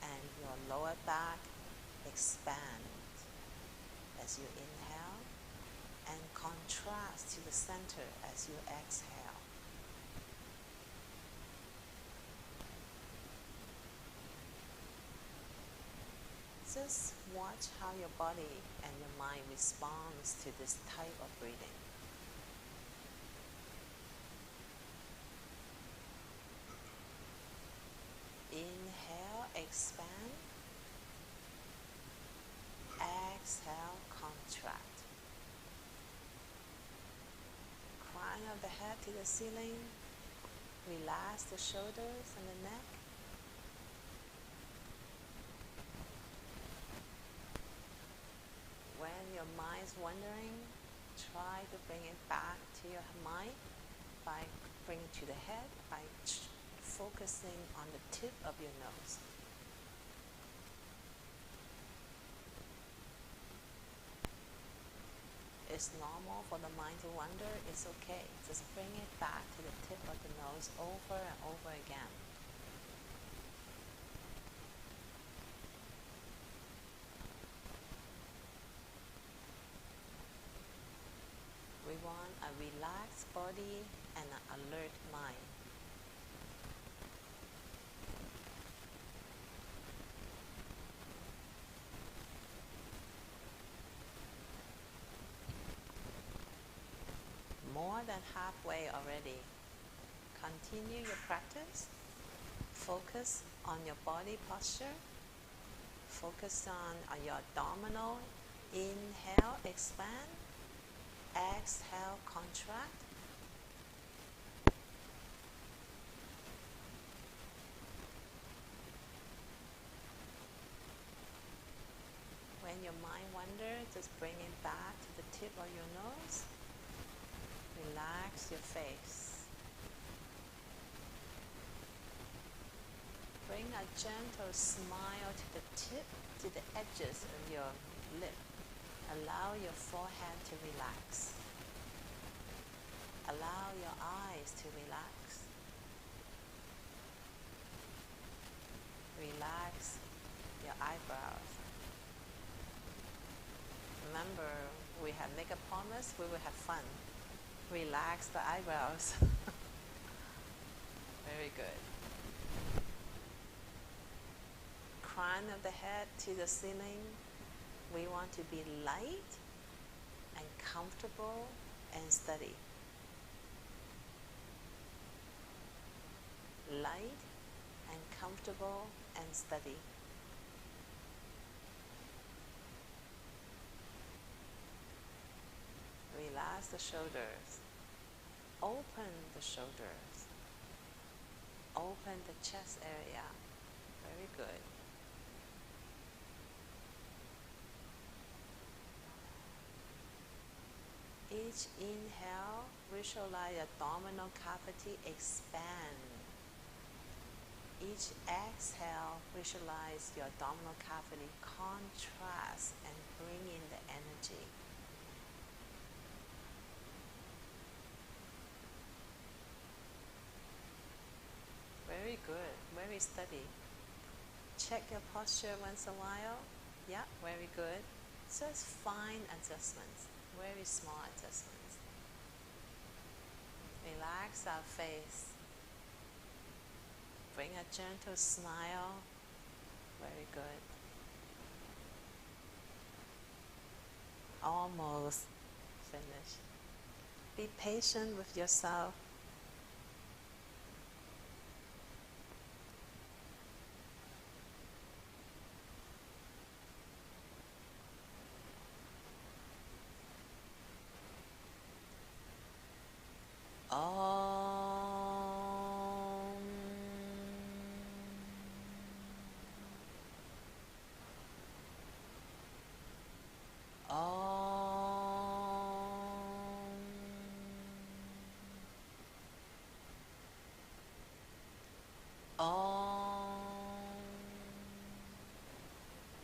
and your lower back expand as you inhale and contrast to the center as you exhale. Just watch how your body and your mind responds to this type of breathing. Inhale, expand. Exhale, contract. Crown of the head to the ceiling. Relax the shoulders and the neck. When your mind's wandering, try to bring it back to your mind by bringing it to the head, by focusing on the tip of your nose. it's normal for the mind to wander. It's okay. Just bring it back to the tip of the nose over and over again. We want a relaxed body and an alert mind. More than halfway already. Continue your practice. Focus on your body posture. Focus on your abdominal. Inhale, expand. Exhale, contract. When your mind wanders, just bring it back to the tip of your nose. Relax your face. Bring a gentle smile to the tip, to the edges of your lip. Allow your forehead to relax. Allow your eyes to relax. Relax your eyebrows. Remember, we have make a promise, we will have fun. Relax the eyebrows. Very good. Crown of the head to the ceiling. We want to be light and comfortable and steady. Light and comfortable and steady. Relax the shoulders. Open the shoulders. Open the chest area. Very good. Each inhale, visualize abdominal cavity expand. Each exhale, visualize your abdominal cavity contrast and bring in the energy. Very good, very steady. Check your posture once in a while. Yeah, very good. Just fine adjustments, very small adjustments. Relax our face. Bring a gentle smile. Very good. Almost finished. Be patient with yourself.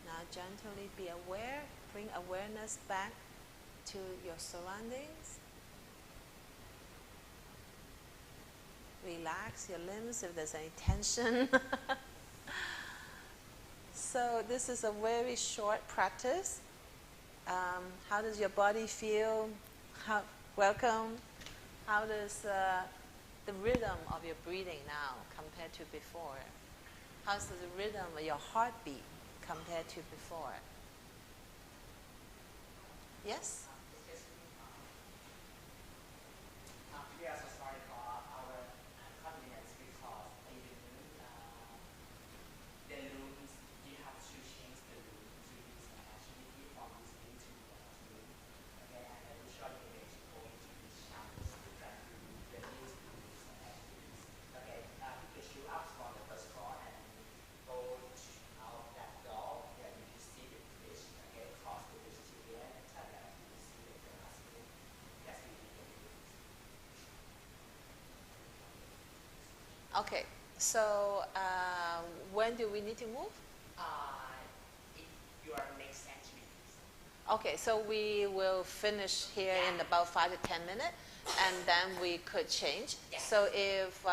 Now gently be aware, bring awareness back to your surroundings. Relax your limbs if there's any tension. So this is a very short practice. How does your body feel? Welcome. How does the rhythm of your breathing now compared to before? How's the rhythm of your heartbeat compared to before? Yes? We are so sorry for our inconvenience because the rooms, you have to change the room to use an activity from this room to the next room. Okay, and I will show you the image going to this channels that the new rooms and activities. Okay, pick the shoe up from the first floor and go out that door. Yeah, you see the bridge. Okay, cross the bridge to the end and turn left. You see the last room. Yes, we need the rooms. Okay, so when do we need to move? If your next activities. Okay, so we will finish here in about 5 to 10 minutes, and then we could change. Yes. So if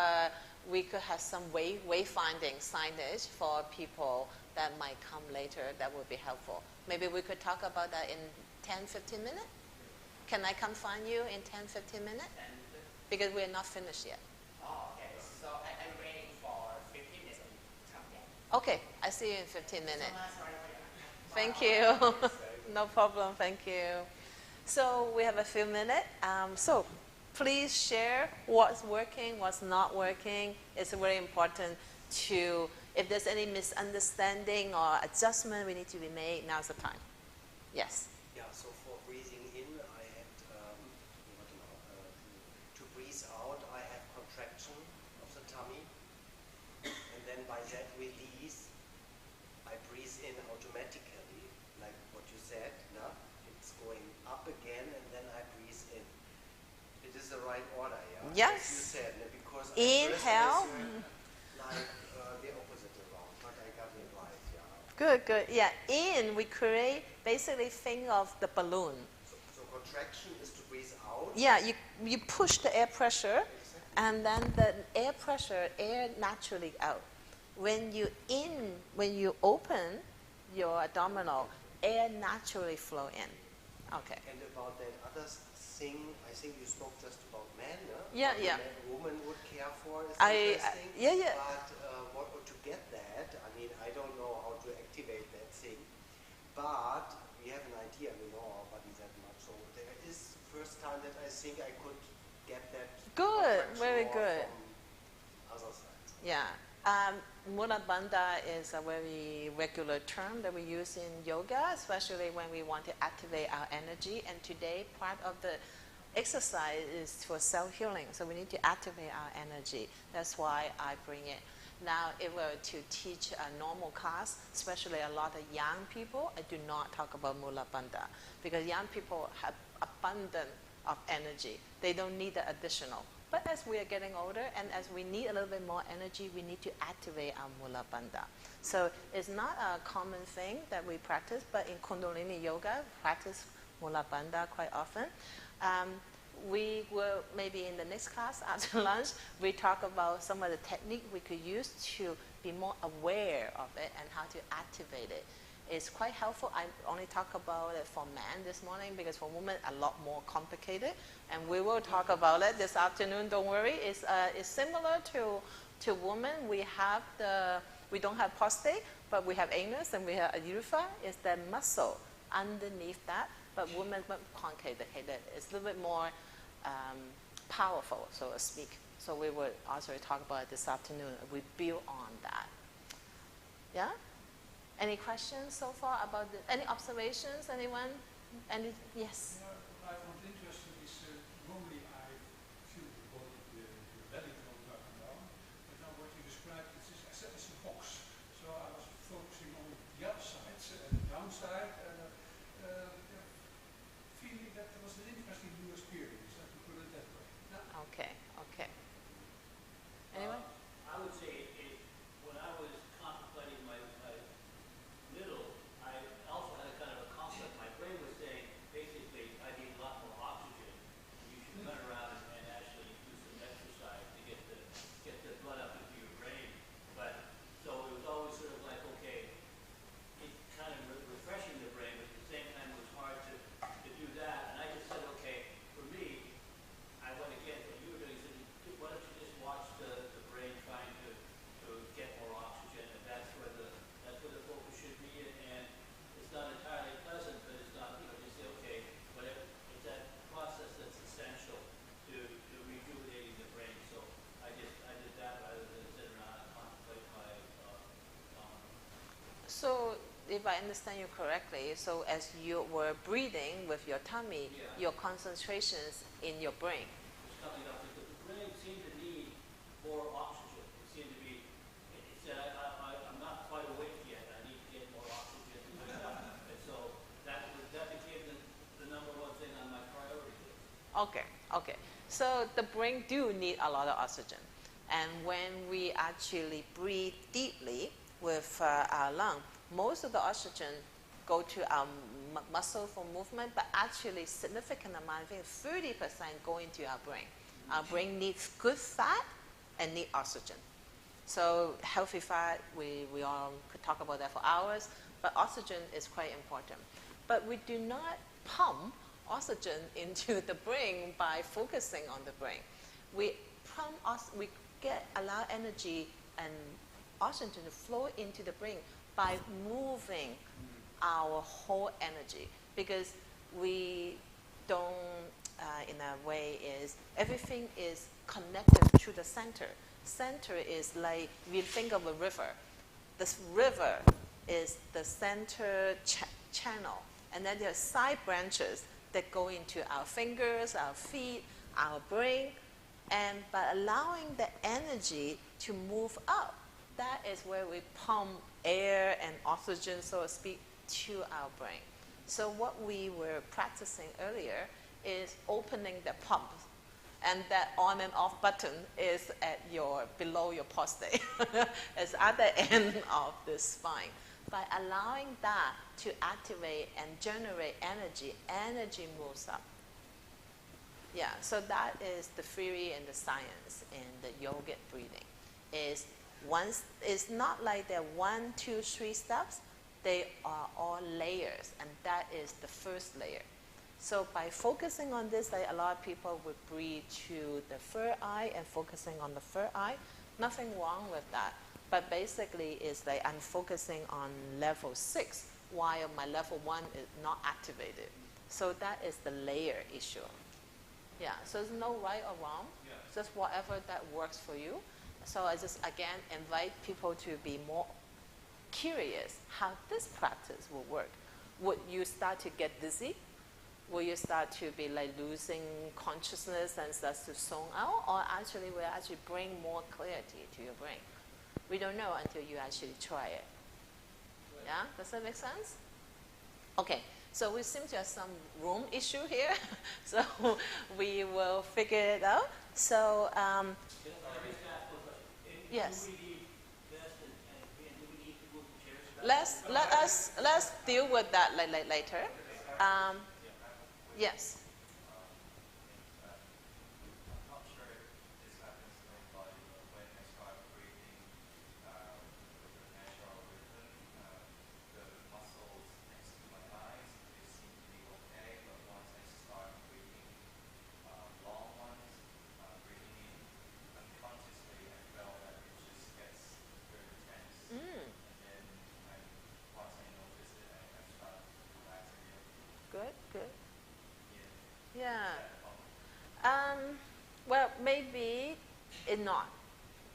we could have some wayfinding signage for people that might come later, that would be helpful. Maybe we could talk about that in 10, 15 minutes? Can I come find you in 10, 15 minutes? And Because we're not finished yet. oh, okay. So I'm waiting for 15 minutes to come back. Okay, I see you in 15 minutes. Sorry. Thank you. No problem, thank you. So we have a few minutes. So please share what's working, what's not working. It's very important to, if there's any misunderstanding or adjustment we need to be made, now's the time. Yes. Yeah, so for breathing in, I had, to breathe out, I have contraction of the tummy. And then by that release, I breathe in automatically, like what you said, no? It's going up again, and then I breathe in. It is the right order, yeah? Yes. As you said, no? Because at Inhale. first I said, like the opposite around, but I got it right, yeah. Good, good. Yeah, in we create, basically think of the balloon. So contraction is to breathe out. Yeah, you push the air pressure, and then the air pressure, air naturally out. When you open your abdominal, air naturally flow in. Okay. And about that other thing, I think you spoke just about men, no? Yeah, What yeah. a woman would care for is I- interesting. yeah, yeah. But to get that, I mean, I don't know how to activate that thing, but we have an idea, we know our body that much. So there is first time that I think I could get that. Good, contraction very more good. From other sides. Yeah. Mula Bandha is a very regular term that we use in yoga, especially when we want to activate our energy. And today, part of the exercise is for self-healing. So we need to activate our energy. That's why I bring it. Now, if we were to teach a normal class, especially a lot of young people, I do not talk about Mula Bandha because young people have abundant of energy. They don't need the additional. But as we are getting older and as we need a little bit more energy, we need to activate our Mula Bandha. So it's not a common thing that we practice, but in Kundalini Yoga, we practice Mula Bandha quite often. We will, maybe in the next class after lunch, we talk about some of the technique we could use to be more aware of it and how to activate it. It's quite helpful. I only talk about it for men this morning because for women a lot more complicated, and we will talk about it this afternoon. Don't worry. It's similar to women. We don't have prostate, but we have anus and we have a urethra. It's the muscle underneath that, but women concave the head. It's a little bit more powerful, so to speak. So we will also talk about it this afternoon. We build on that. Yeah. Any questions so far about any observations? Anyone? Yes. Yeah, I found interesting is normally I feel the body, the belly going up and down, but now what you described is as a box. So I was focusing on the other side, the downside, and feeling that there was an interesting new experience. Let me put it that way. Yeah. Okay. Okay. Anyone? I would say when I was contemplating my middle, I also had a kind of a concept. My brain was saying, basically, I need a lot more oxygen. You should run around and actually do some exercise to get the blood up into your brain. But so it was always sort of like, okay, it's kind of refreshing the brain, but at the same time it was hard to do that. And I just said, okay, for me, I went against what you were doing. Said, why don't you just watch the brain trying to get more oxygen, and that's where the focus should be. And it's not entirely pleasant, but it's not, just say, okay, whatever. It's that process that's essential to rejuvenating the brain. So I did that rather than sit around and contemplate my So if I understand you correctly, so as you were breathing with your tummy, Yeah. your concentration is in your brain. It's coming up because the brain seemed to need more oxygen. It seemed to be, it said, I'm not quite awake yet. I need to get more oxygen. And so that became the number one thing on my priority list. Okay, okay. So the brain do need a lot of oxygen. And when we actually breathe deeply with our lung, most of the oxygen go to our muscle for movement, but actually significant amount, I think 30% go into our brain. Our brain needs good fat and need oxygen. So healthy fat, we all could talk about that for hours, but oxygen is quite important. But we do not pump oxygen into the brain by focusing on the brain. We allow energy and oxygen to flow into the brain by moving our whole energy, because we don't, in a way, is everything is connected to the center. Center is like, if you think of a river, this river is the center channel, and then there are side branches that go into our fingers, our feet, our brain, and by allowing the energy to move up, that is where we pump air and oxygen, so to speak, to our brain. So what we were practicing earlier is opening the pump, and that on and off button is at below your prostate. It's at the end of the spine. By allowing that to activate and generate energy, energy moves up. Yeah, so that is the theory and the science in the yogic breathing. It's not like there are 1, 2, 3 steps. They are all layers, and that is the first layer. So by focusing on this, like a lot of people would breathe to the third eye and focusing on the third eye. Nothing wrong with that. But basically, it's like I'm focusing on level 6 while my level 1 is not activated. So that is the layer issue. Yeah, so there's no right or wrong, just whatever that works for you. So I just, again, invite people to be more curious how this practice will work. Would you start to get dizzy? Will you start to be like losing consciousness and start to zone out? Or actually will actually bring more clarity to your brain? We don't know until you actually try it. Yeah, does that make sense? Okay, so we seem to have some room issue here. So we will figure it out. So, yes. Let's deal with that later. Yes. I'm not sure if this happens to my body, but when I start breathing with a natural rhythm, the muscles next to my eyes, they seem to be okay, but once I start breathing long ones, breathing in, unconsciously I felt that it just gets very tense. And then once I notice it, I start relaxing it. Good, good. Yeah. Well, maybe it's not.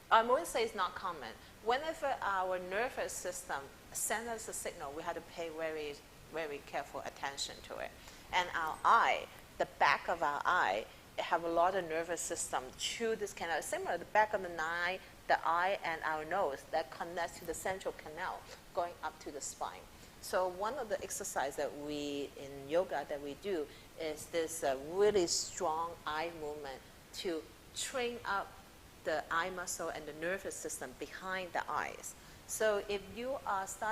I won't say it's not common. Whenever our nervous system sends us a signal, we have to pay very, very careful attention to it. And our eye, the back of our eye, have a lot of nervous system to this canal. Similar, the back of the eye and our nose that connects to the central canal going up to the spine. So one of the exercises that we, in yoga, that we do is this really strong eye movement to train up the eye muscle and the nervous system behind the eyes. So if you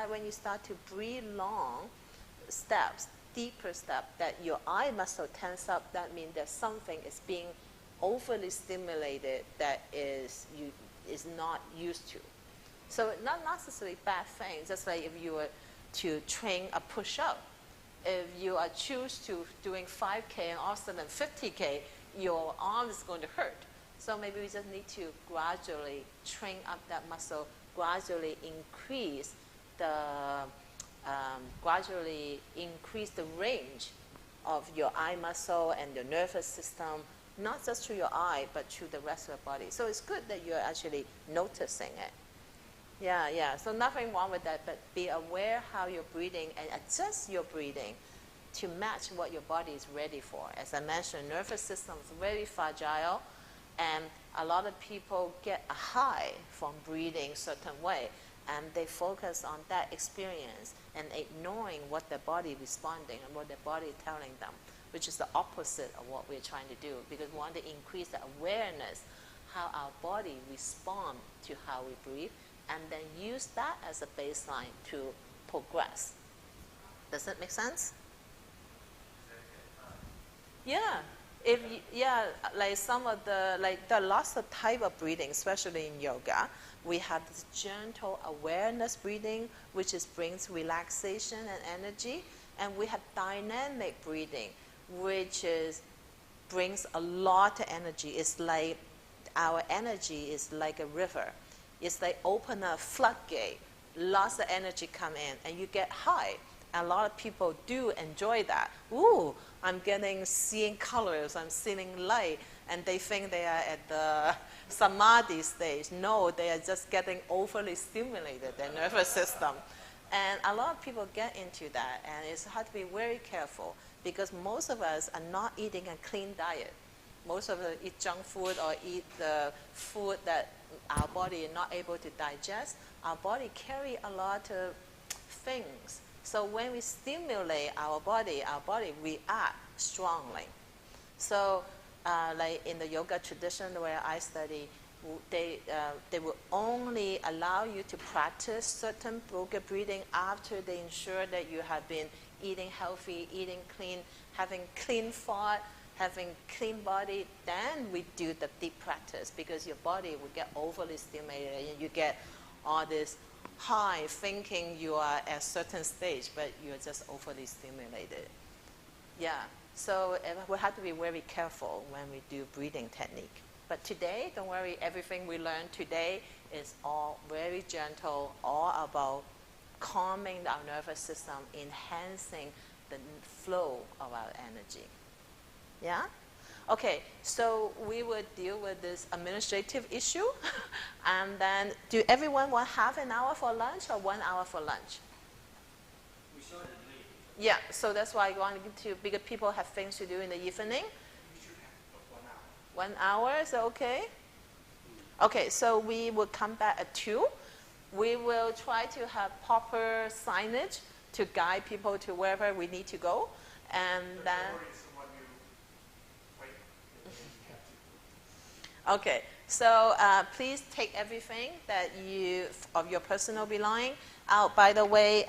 when you start to breathe long steps, deeper step, that your eye muscle tense up, that means that something is being overly stimulated that is not used to. So not necessarily bad things, just like if you were to train a push-up. If you are choose to doing 5K and all of a sudden 50K, your arm is going to hurt. So maybe we just need to gradually train up that muscle, gradually increase the range of your eye muscle and your nervous system, not just through your eye, but through the rest of the body. So it's good that you're actually noticing it. Yeah. So nothing wrong with that, but be aware how you're breathing and adjust your breathing to match what your body is ready for. As I mentioned, nervous system is very fragile, and a lot of people get a high from breathing a certain way, and they focus on that experience and ignoring what their body is responding and what their body is telling them, which is the opposite of what we're trying to do, because we want to increase the awareness how our body responds to how we breathe, and then use that as a baseline to progress. Does that make sense? Is that okay? Yeah. If you, yeah, like some of the, like there are lots of type of breathing, especially in yoga. We have this gentle awareness breathing, which is brings relaxation and energy, and we have dynamic breathing, which is brings a lot of energy. It's like our energy is like a river. It's like open a floodgate, lots of energy come in, and you get high. A lot of people do enjoy that. Ooh, I'm seeing colors, I'm seeing light, and they think they are at the samadhi stage. No, they are just getting overly stimulated, their nervous system. And a lot of people get into that, and it's hard to be very careful because most of us are not eating a clean diet. Most of us eat junk food or eat the food that our body is not able to digest. Our body carry a lot of things. So when we stimulate our body reacts strongly. So like in the yoga tradition where I study, they will only allow you to practice certain yoga breathing after they ensure that you have been eating healthy, eating clean, having clean thought, having clean body. Then we do the deep practice because your body will get overly stimulated and you get all this high thinking you are at a certain stage, but you're just overly stimulated. Yeah, so we have to be very careful when we do breathing technique. But today, don't worry, everything we learned today is all very gentle, all about calming our nervous system, enhancing the flow of our energy. Yeah? Okay, so we will deal with this administrative issue. And then, do everyone want half an hour for lunch or 1 hour for lunch? We started late. Yeah, so that's why I want to, because people have things to do in the evening. We should have 1 hour. 1 hour, is that okay? Okay, so we will come back at 2. We will try to have proper signage to guide people to wherever we need to go. And then... Okay, so please take everything that of your personal belonging out. By the way,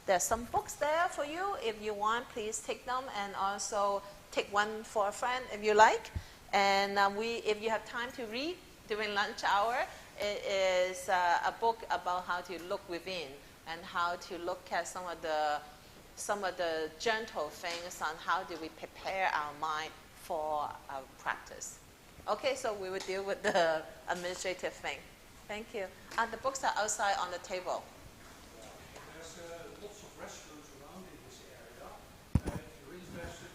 there's some books there for you. If you want, please take them, and also take one for a friend if you like. And if you have time to read during lunch hour, it is a book about how to look within and how to look at some of the gentle things on how do we prepare our mind for our practice. Okay, so we will deal with the administrative thing. Thank you. And the books are outside on the table. There's lots of restaurants around in this area. If you're interested,